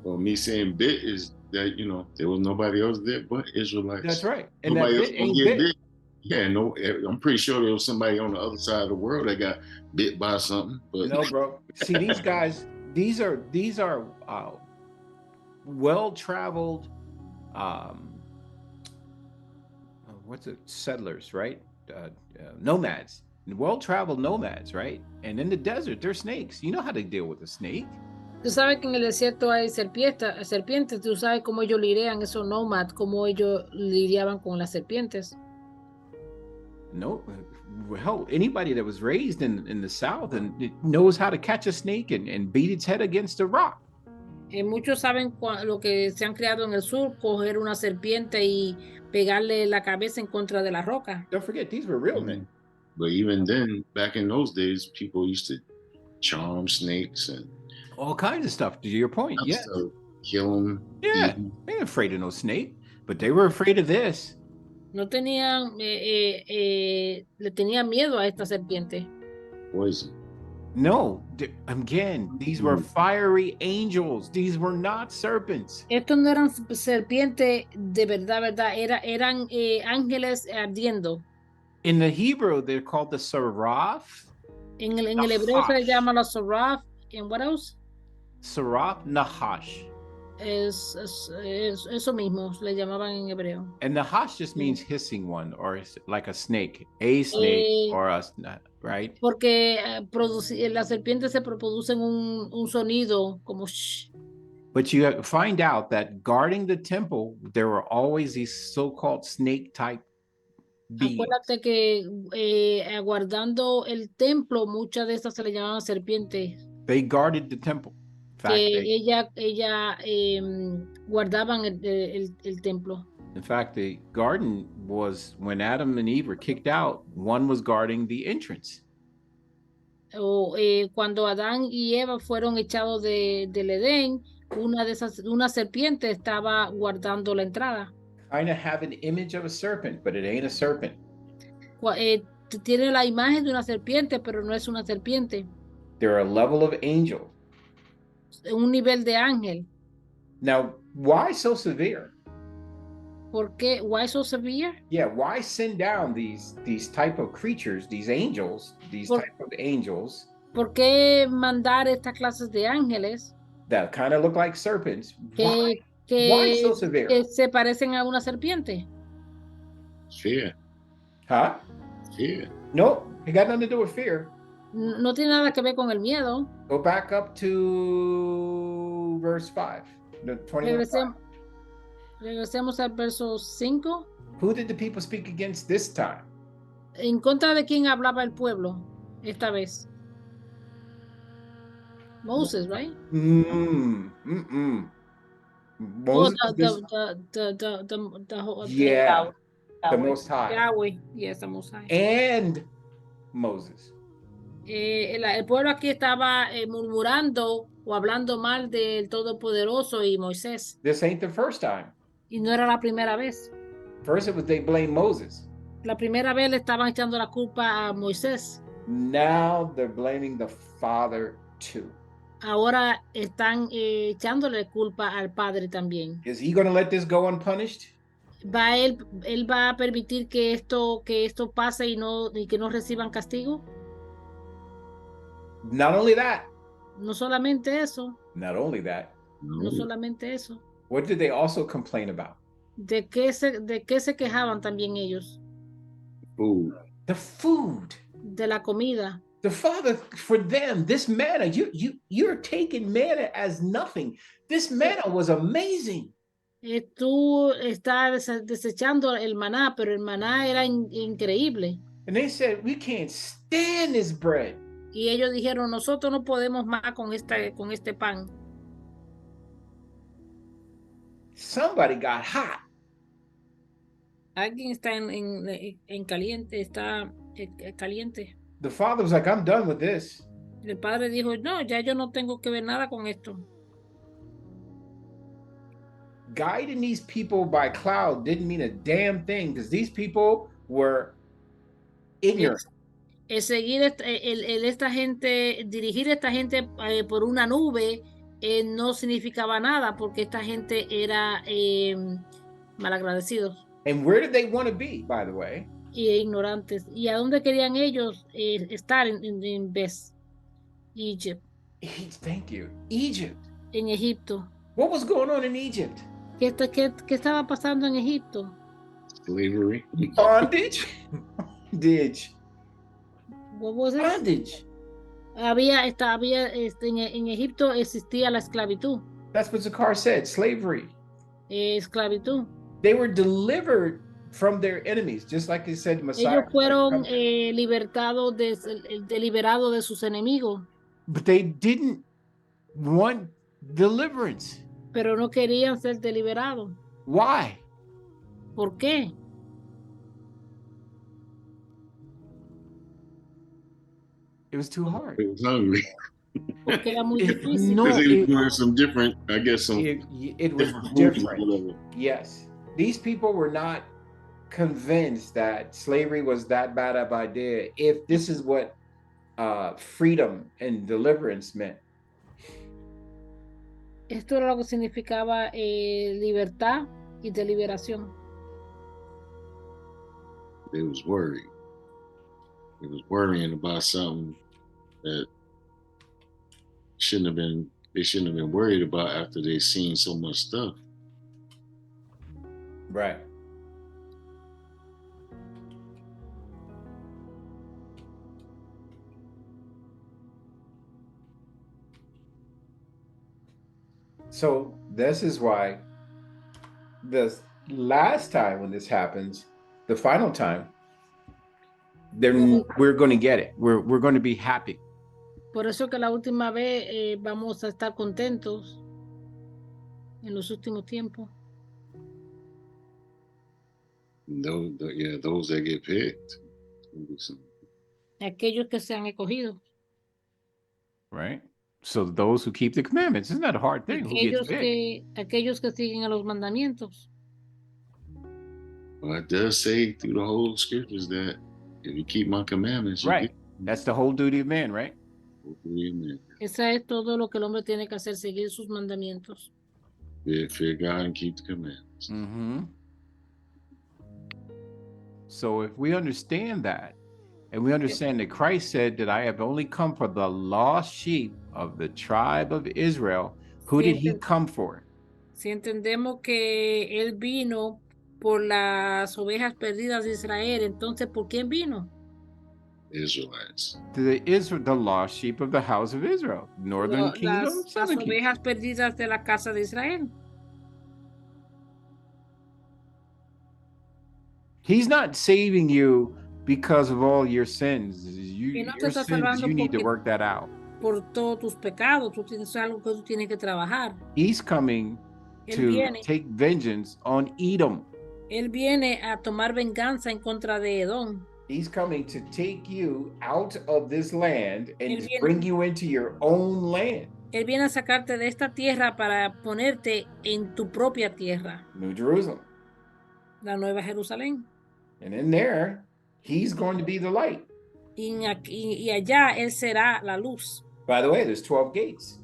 Well, me saying bit is that, there was nobody else there but Israelites. That's right. And nobody that else bit ain't get bit. Yeah, no, I'm pretty sure there was somebody on the other side of the world that got bit by something. But no, bro. See, these guys, these are well-traveled settlers, right? Nomads, well-traveled nomads, right? And in the desert, they're snakes. You know how to deal with a snake. Tú sabes que en el desierto hay serpientes, tú sabes cómo ellos lidian, esos nomads, cómo ellos lidiaban con las serpientes. No, hell, anybody that was raised in the South and knows how to catch a snake and beat its head against a rock. Muchos saben lo que se han criado en el sur, coger una serpiente y pegarle la cabeza en contra de la roca. Don't forget, these were real men. But even then, back in those days, people used to charm snakes and all kinds of stuff. To your point, yeah. Kill them. Yeah, they ain't afraid of no snake, but they were afraid of this. No tenían, le tenían miedo a esta serpiente. Poison. No, again, these were fiery angels. These were not serpents. Estos no eran serpientes de verdad, eran ángeles ardiendo. In the Hebrew, they're called the seraph. En el hebreo se le llama la seraph. And what else? Seraph Nahash. Es eso mismo le llamaban en hebreo. And Nahash just means hissing one, or like a snake or a, right? Porque las serpientes se producen un sonido como shh. But you find out that guarding the temple, there were always these so-called snake-type beings. Acuérdate que guardando el templo, muchas de estas se le llamaban serpientes. They guarded the temple. In fact, ella guardaban el templo. In fact, the garden was, when Adam and Eve were kicked out, one was guarding the entrance. Cuando Adán y Eva fueron echados del Edén, una serpiente estaba guardando la entrada. Kind of have an image of a serpent, but it ain't a serpent. Tiene la imagen de una serpiente, pero no es una serpiente. They're a level of angel. Un nivel de ángel. Now, why so severe? ¿Por qué? Why so severe? Yeah, why send down these type of creatures, these angels, type of angels? ¿Por qué mandar estas clases de ángeles? That kind of look like serpents. Why so severe? Que se parecen a una serpiente. Fear. Huh? Fear. No, it got nothing to do with fear. No tiene nada que ver con el miedo. Go back up to verse 5. Regresemos al verso 5. Who did the people speak against this time? ¿En contra de quién hablaba el pueblo esta vez? Moses, right? Moses. The Most High. Yahweh, yes, the Most High. And Moses. El pueblo aquí estaba murmurando o hablando mal del Todopoderoso y Moisés. This ain't the first time. Y no era la primera vez. First it was they blamed Moses. La primera vez le estaban echando la culpa a Moisés. Now they're blaming the Father too. Ahora están echándole culpa al Padre también. Is he going to let this go unpunished? Él va a permitir que esto pase y que no reciban castigo? Not only that. No solamente eso. Not only that. No solamente eso. What did they also complain about? ¿De qué se quejaban también ellos? Food. The food. De la comida. The Father, for them, this manna, you're taking manna as nothing. This manna was amazing. Tú estás desechando el maná, pero el maná era increíble. And they said, we can't stand this bread. Y ellos dijeron, nosotros no podemos más con este pan. Somebody got hot. Alguien está en caliente, está caliente. The Father was like, I'm done with this. El Padre dijo, no, ya yo no tengo que ver nada con esto. Guiding these people by cloud didn't mean a damn thing, because these people were ignorant. Dirigir esta gente por una nube no significaba nada, porque esta gente era malagradecidos. And where did they want to be, by the way? Y ignorantes. ¿Y a dónde querían ellos estar en vez? Egypt. Thank you. Egypt. En Egipto. What was going on in Egypt? ¿Qué estaba pasando en Egipto? Slavery. Bondage. Bondage. What was it? Bondage. En Egipto existía la esclavitud. That's what Zakar said. Slavery. Esclavitud. They were delivered from their enemies, just like he said, Messiah. Ellos fueron liberados de sus enemigos. But they didn't want deliverance. Pero no querían ser deliberados. Why? ¿Por qué? It was too hard. It was hungry. Porque era muy difícil. No, it was some different, I guess some. It was different. Yes. These people were not convinced that slavery was that bad of an idea. If this is what freedom and deliverance meant. Esto era lo que significaba libertad y de liberación. They was worried. They was worrying about something that they shouldn't have been worried about after they seen so much stuff. Right. So this is why the last time when this happens, the final time, then we're going to get it. We're going to be happy. Por eso que la última vez vamos a estar contentos en los últimos tiempos. Those that get picked. Aquellos que se han escogido. Right. So those who keep the commandments, isn't that a hard thing? Aquellos que siguen a los mandamientos. Well, it does say through the whole scriptures that if you keep my commandments, right. That's the whole duty of man, right? Esa es todo lo que el hombre tiene que hacer, seguir sus mandamientos. Fear God and keep the commandments. Mm-hmm. So if we understand that, and we understand that Christ said that I have only come for the lost sheep of the tribe of Israel, who did he come for? Si entendemos que él vino por las ovejas perdidas de Israel, entonces ¿por quién vino? Israelites. The lost sheep of the house of Israel, northern kingdom, las southern ovejas kingdom. perdidas de la casa de Israel. He's not saving you because of all your sins. Your sins, you need to work that out. Por todos tus pecados, tú tienes algo que tú tienes que trabajar. He's coming to take vengeance on Edom. Él viene a tomar venganza en contra de Edom. He's coming to take you out of this land and bring you into your own land. Él viene a sacarte de esta tierra para ponerte en tu propia tierra. New Jerusalem. La Nueva Jerusalén. And in there, he's going to be the light. Y allá él será la luz. By the way, there's 12 gates.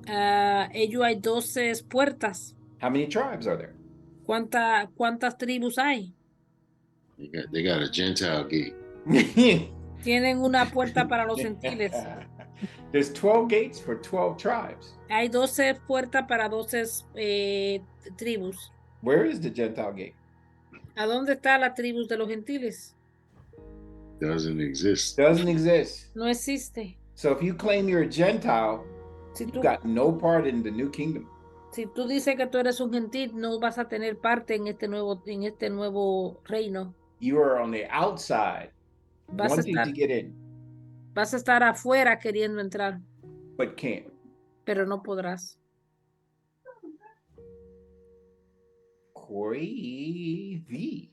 Ellos hay 12 puertas. How many tribes are there? ¿Cuántas tribus hay? They got a Gentile gate. Tienen una puerta para los gentiles. There's 12 gates for 12 tribes. Hay 12 puertas para 12 tribus. Where is the Gentile gate? ¿A dónde está la tribu de los gentiles? Doesn't exist. Doesn't exist. No existe. So if you claim you're a Gentile, you got no part in the new kingdom. Si tú dices que tú eres un gentil, no vas a tener parte en este nuevo reino. You are on the outside, wanting to get in. Vas a estar afuera queriendo entrar. But can't. Pero no podrás. Crazy.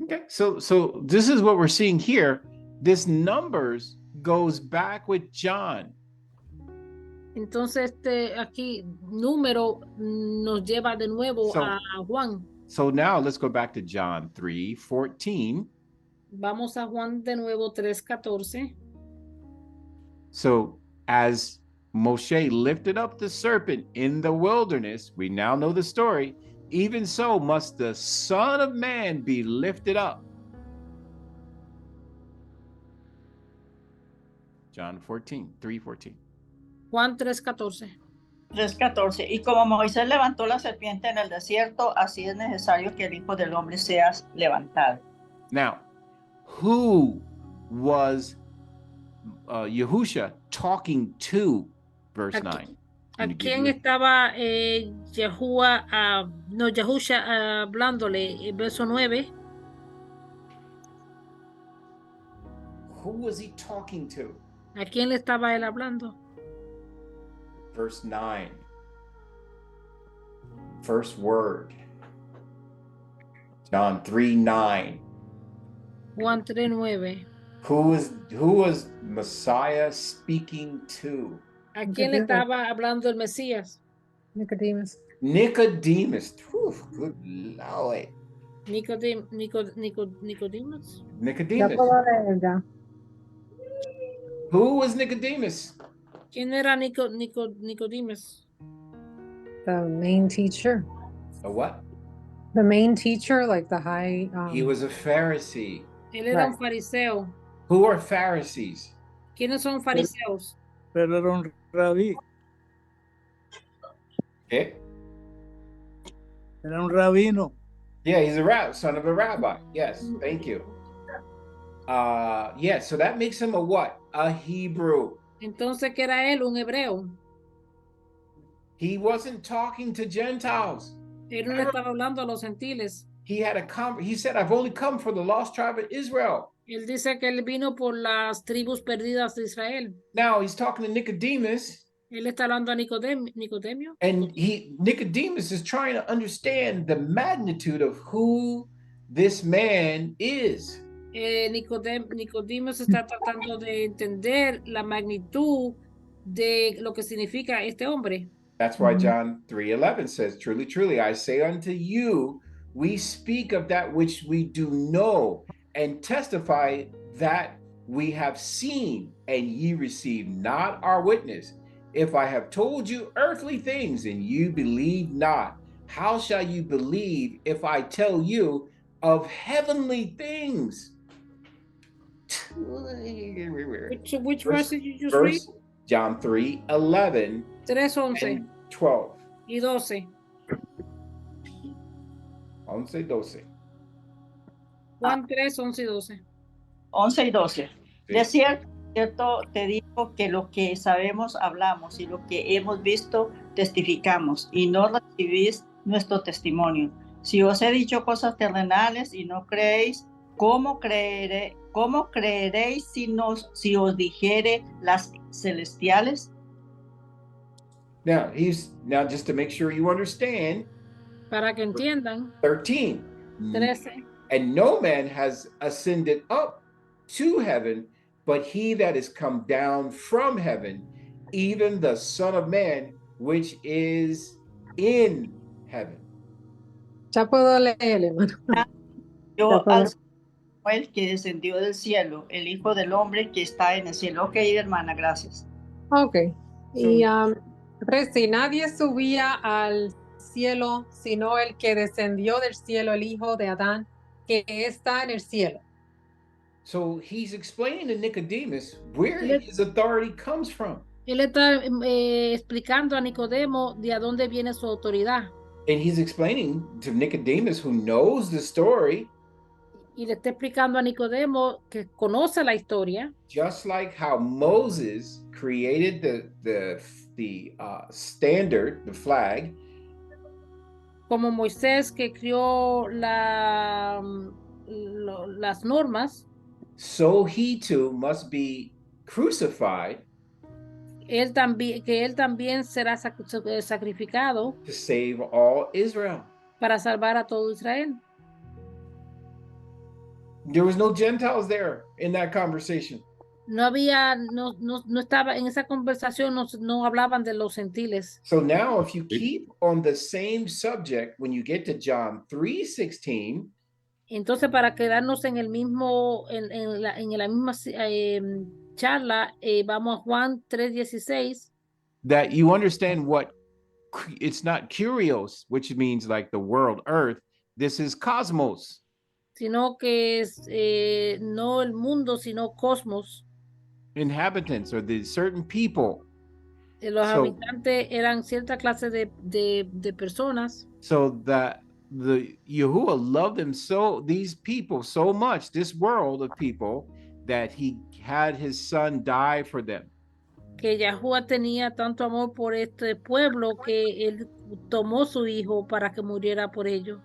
Okay, so this is what we're seeing here. This Numbers goes back with John. Entonces aquí número nos lleva de nuevo a Juan. So now let's go back to John 3:14. Vamos a Juan de nuevo 3:14. So as Moshe lifted up the serpent in the wilderness, we now know the story. Even so must the Son of Man be lifted up. John 3:14. Juan 3:14. 3:14. Y como Moisés levantó la serpiente en el desierto, así es necesario que el Hijo del Hombre sea levantado. Now, who was Yahusha talking to? Verse 9. ¿A quién estaba Yahusha hablándole? Verso 9. Who was he talking to? ¿A quién le estaba él hablando? Verse 9. First word. John 3:9. Juan 3:9. Who was Messiah speaking to? ¿A quién le estaba hablando el Mesías? Nicodemus. Nicodemus. Good Lord. Nicodemus. Nicodemus. Who was Nicodemus? ¿Quién era Nicodemus? The main teacher. A what? The main teacher, like the high. He was a Pharisee. Él era un fariseo. Who are Pharisees? ¿Quiénes son fariseos? Pero era un rabí. Okay. Era un rabino. Yeah, he's a son of a rabbi. Yes, thank you. Yeah, so that makes him a what? A Hebrew. Entonces, ¿qué era él? Un hebreo. He wasn't talking to Gentiles. Él no le estaba hablando a los gentiles. He said, I've only come for the lost tribe of Israel. Él dice que él vino por las tribus perdidas de Israel. Now he's talking to Nicodemus. Él está hablando a Nicodemio. And Nicodemus is trying to understand the magnitude of who this man is. Nicodemos está tratando de entender la magnitud de lo que significa este hombre. That's why John 3:11 says, truly, truly, I say unto you, we speak of that which we do know and testify that we have seen, and ye receive not our witness. If I have told you earthly things and you believe not, how shall you believe if I tell you of heavenly things? Which verse did you just read? John 3:11 3:11 and 12. y 12. 11, 12. Juan 3, 11 y 12. 11 y 12. Sí. De cierto te digo que lo que sabemos hablamos y lo que hemos visto testificamos y no recibís nuestro testimonio. Si os he dicho cosas terrenales y no creéis, ¿cómo creeréis si os dijere las celestiales? Now just to make sure you understand, Para que entiendan. 13. 13. And no man has ascended up to heaven, but he that is come down from heaven, even the Son of Man, which is in heaven. Ya puedo leer, hermano. Yo al el que descendió del cielo, el Hijo del Hombre que está en el cielo. Ok, hermana, gracias. Ok. Y si nadie subía al cielo, sino el que descendió del cielo, el Hijo de Adán, que está en el cielo. So he's explaining to Nicodemus where his authority comes from. Él está explicando a Nicodemo de a dónde viene su autoridad. And he's explaining to Nicodemus, who knows the story, y le está explicando a Nicodemo que conoce la historia. Just like how Moses created the standard, the flag. Como Moisés que creó las normas. So he too must be crucified. Él también será sacrificado. To save all Israel. Para salvar a todo Israel. There was no Gentiles there in that conversation. No estaba en esa conversación, no hablaban de los gentiles. So now if you keep on the same subject, when you get to John 3:16. Entonces para quedarnos en el mismo, en la misma charla, vamos a Juan 3:16. That you understand what, it's not kurios, which means like the world, earth. This is cosmos. Sino que es no el mundo, sino cosmos. Inhabitants or the certain people. Los habitantes eran cierta clase de personas. So that the Yahuwah loved them these people so much, this world of people, that he had his son die for them. Que Yahuwah tenía tanto amor por este pueblo que él tomó su hijo para que muriera por ellos.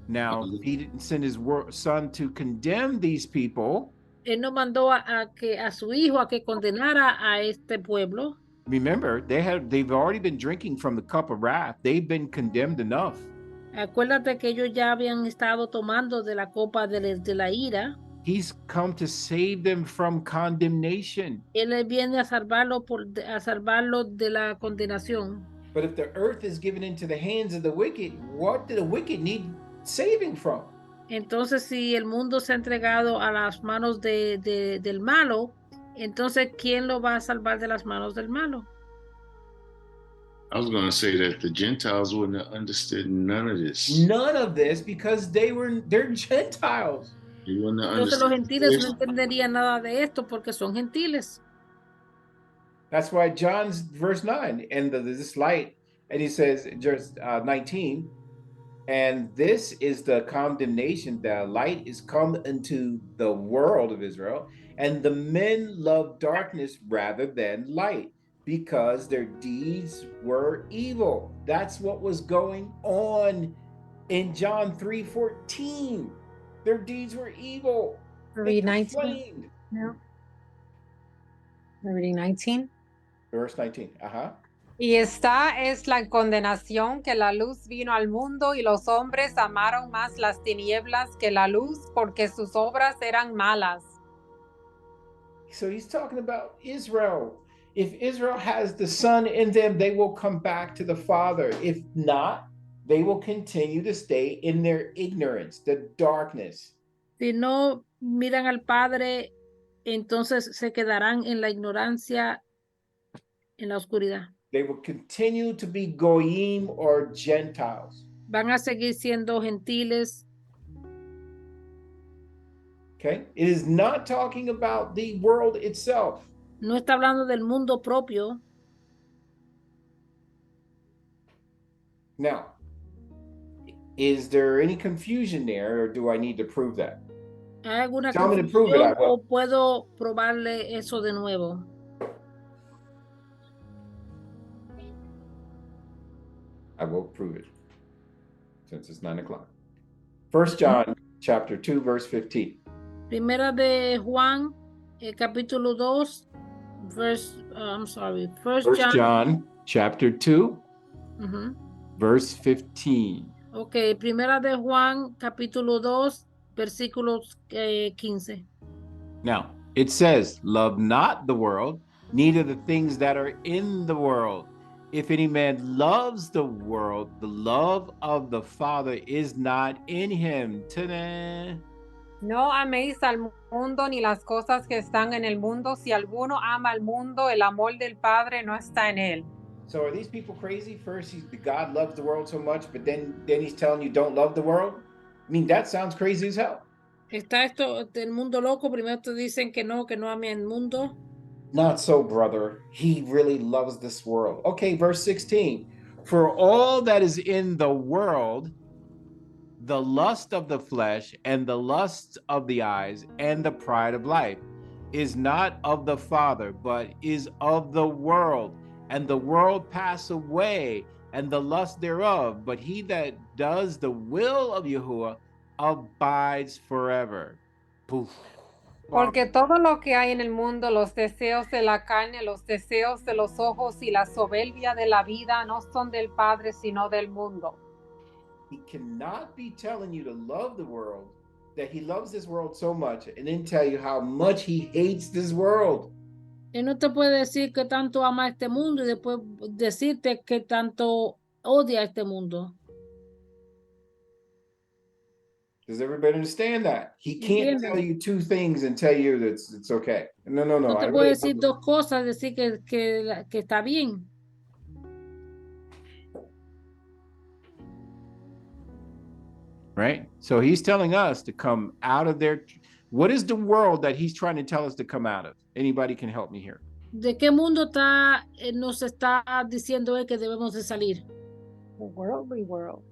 Now, he didn't send his son to condemn these people. Él no mandó a su hijo a que condenara a este pueblo. Remember, they've already been drinking from the cup of wrath. They've been condemned enough. Acuérdate que ellos ya habían estado tomando de la copa de la ira. He's come to save them from condemnation. Él viene a salvarlo de la condenación. But if the earth is given into the hands of the wicked, what do the wicked need saving from? Entonces, si el mundo se ha entregado a las manos del malo, Entonces, ¿quién lo va a salvar de las manos del malo? I was going to say that the Gentiles wouldn't have understood none of this. None of this because they're Gentiles. They wouldn't have Entonces los understood gentiles no this. entenderían nada de esto porque son gentiles. That's why John's verse 9, and this light, and he says, just 19, and this is the condemnation, that light is come into the world of Israel, and the men love darkness rather than light, because their deeds were evil. That's what was going on in John 3:14. Their deeds were evil. Read 19. No. Reading 19. Verse 19. Y esta es la condenación, que la luz vino al mundo y los hombres amaron más las tinieblas que la luz porque sus obras eran malas. So he's talking about Israel. If Israel has the Son in them, they will come back to the Father. If not, they will continue to stay in their ignorance, the darkness. Si no miran al Padre, entonces se quedarán en la ignorancia, en la oscuridad. They will continue to be goyim or Gentiles. Van a seguir siendo gentiles. Okay? It is not talking about the world itself. No está hablando del mundo propio. Now, is there any confusion there, or do I need to prove that? ¿Hay alguna Tell me to prove it, I confusión will. o puedo probarle eso de nuevo? I will prove it, since it's 9 o'clock. 1 John chapter 2, verse 15. Primera de Juan, capítulo 2, verse, I'm sorry, 1 John chapter 2, Uh-huh. verse 15. Ok, primera de Juan, capítulo 2, versículos 15. Now, it says, love not the world, neither the things that are in the world. If any man loves the world, the love of the Father is not in him. Ta-da! No améis al mundo ni las cosas que están en el mundo. Si alguno ama al mundo, el amor del Padre no está en él. So are these people crazy? First, God loves the world so much, but then he's telling you don't love the world? I mean, that sounds crazy as hell. Está esto del mundo loco. Primero te dicen que no ame el mundo. Not so, brother. He really loves this world. Okay, verse 16. For all that is in the world, the lust of the flesh and the lust of the eyes and the pride of life is not of the Father, but is of the world. And the world pass away and the lust thereof, but he that does the will of Yahuwah abides forever. Poof. Porque todo lo que hay en el mundo, los deseos de la carne, los deseos de los ojos y la soberbia de la vida no son del Padre, sino del mundo. He cannot be telling you to love the world, that he loves this world so much, and then tell you how much he hates this world. Él no te puede decir que tanto ama este mundo y después decirte que tanto odia este mundo. Does everybody understand that? He can't tell you two things and tell you that it's okay. No. No te puede decir dos cosas, decir que está bien. Right? So he's telling us to come out of there. What is the world that he's trying to tell us to come out of? Anybody can help me here. ¿De qué mundo nos está diciendo él que debemos de salir? The worldly world.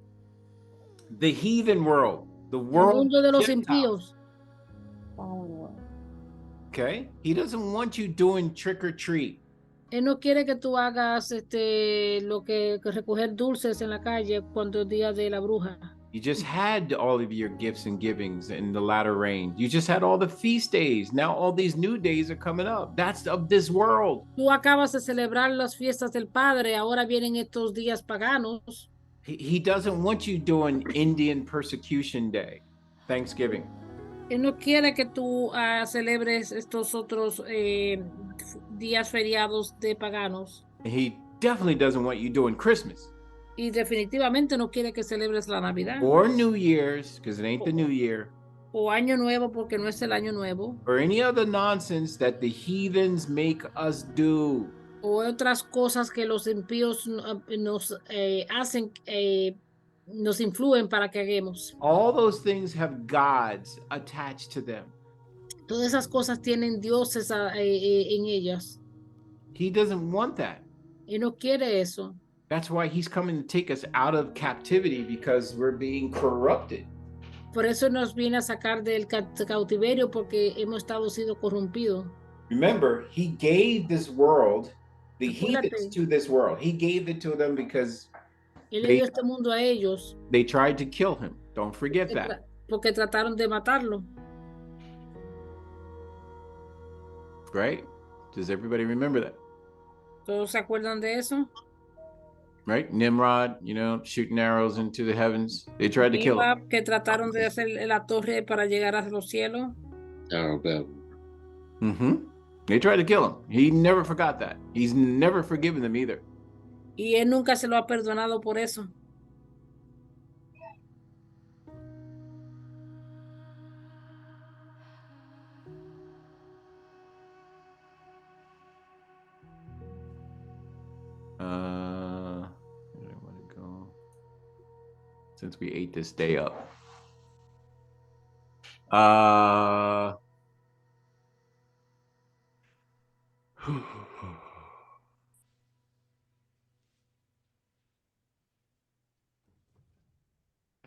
The heathen world. The El world. mundo de los Gentiles. impíos. Okay? He doesn't want you doing trick or treat. Él no quiere que tú hagas lo que recoger dulces en la calle cuando es día de la bruja. You just had all of your gifts and givings in the latter rain. You just had all the feast days. Now all these new days are coming up. That's of this world. Tú acabas de celebrar las fiestas del Padre, ahora vienen estos días paganos. He doesn't want you doing Indian Persecution Day, Thanksgiving. Él no quiere que tú celebres estos otros días feriados de paganos. He definitely doesn't want you doing Christmas. Y definitivamente no quiere que celebres la Navidad. Or New Year's, because it ain't the New Year. o año nuevo porque no es el año nuevo, or any other nonsense that the heathens make us do. o otras cosas que los impíos nos hacen, nos influyen para que hagamos. All those things have gods attached to them. Todas esas cosas tienen dioses en ellas. He doesn't want that. Y no quiere eso. That's why he's coming to take us out of captivity, because we're being corrupted. Por eso nos viene a sacar del cautiverio, porque hemos estado siendo corrompidos. Remember, he gave this world, the Acuérdate. heathens to this world. He gave it to them because Él le dio este mundo a ellos. they tried to kill him. Don't forget that. Porque trataron de matarlo. Right? Does everybody remember that? ¿Todos se acuerdan de eso? Right? Nimrod, you know, shooting arrows into the heavens. They tried to kill him. Que trataron de hacer la torre para llegar a los cielos. They tried to kill him. He never forgot that. He's never forgiven them either. Y él nunca se lo ha perdonado por eso. Where do I want to go? Since we ate this day up. I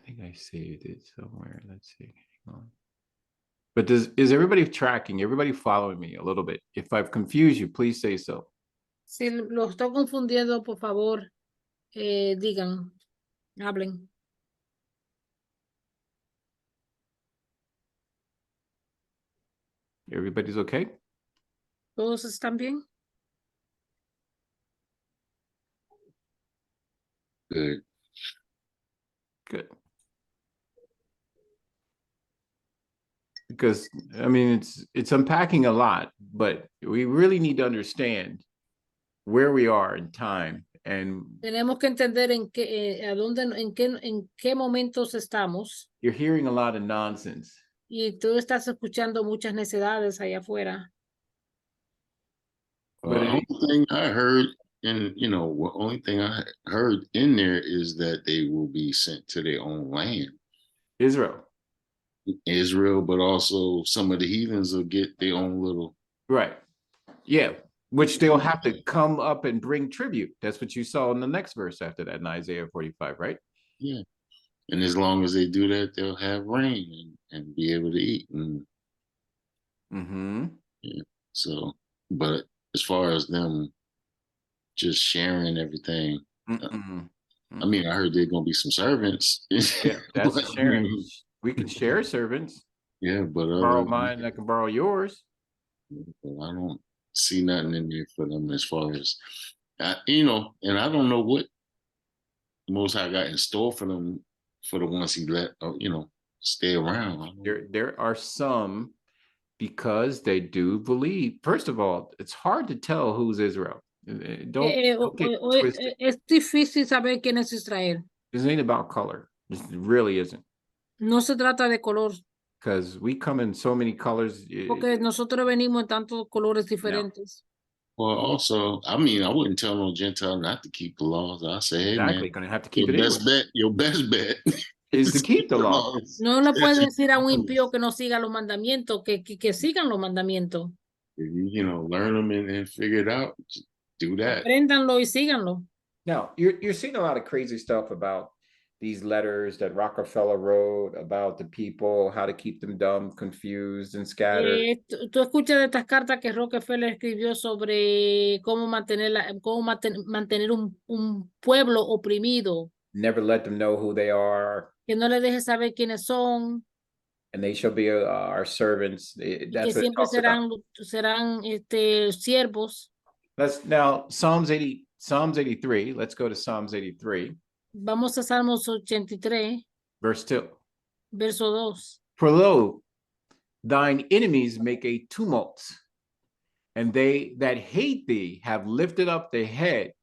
think I saved it somewhere. Let's see. Hang on. But is everybody tracking? Everybody following me a little bit? If I've confused you, please say so. Si lo estoy confundiendo, por favor, digan, hablen. Everybody's okay? ¿Todos están bien? Good. Good. Because I mean, it's unpacking a lot, but we really need to understand where we are in time, and tenemos que entender en qué momentos estamos. You're hearing a lot of nonsense. Y tú estás escuchando muchas necedades allá afuera. The only thing I heard, and only thing I heard in there is that they will be sent to their own land, Israel, but also some of the heathens will get their own little. Right. Yeah. Which they'll have to come up and bring tribute. That's what you saw in the next verse after that in Isaiah 45, right? Yeah. And as long as they do that, they'll have rain and be able to eat. Yeah. So, but as far as them just sharing everything, I mean, I heard there's going to be some servants. Yeah, that's sharing. We can share servants. Yeah, but borrow mine, I can borrow yours. I don't see nothing in there for them as far as, and I don't know what the Most High got in store for them, for the ones he let, stay around. There are some, because they do believe. First of all, it's hard to tell who's Israel. Don't get twisted. Es difícil saber quién es Israel. This ain't about color. This really isn't. No se trata de color. Because we come in so many colors. Porque nosotros venimos en tantos colores diferentes. Well, also, I mean, I wouldn't tell no Gentile not to keep the laws. I say, hey, exactly, man, gonna have to keep your best bet is to keep the laws. No le puedes decir a un impío que no siga los mandamientos, que sigan los mandamientos. If you learn them and figure it out, just do that. Apréndanlo y síganlo. Now, you're seeing a lot of crazy stuff about these letters that Rockefeller wrote about the people, how to keep them dumb, confused, and scattered. Tú escuchas de estas cartas que Rockefeller escribió sobre cómo mantener un pueblo oprimido. Never let them know who they are. Que no les deje saber quiénes son. And they shall be our servants. That's que siempre serán siervos. Let's now Psalms 83. Let's go to Psalms 83. Vamos a Salmos 83. Verse 2. Verso 2. For lo, thine enemies make a tumult, and they that hate thee have lifted up their head,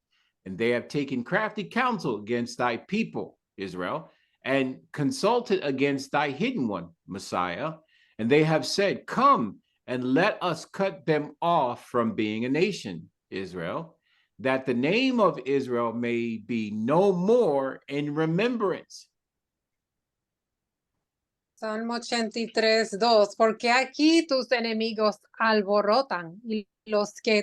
and they have taken crafty counsel against thy people, Israel, and consulted against thy hidden one, Messiah, and they have said, come and let us cut them off from being a nation, Israel, that the name of Israel may be no more in remembrance. Salmo 83:2, porque aquí tus enemigos alborotan y los que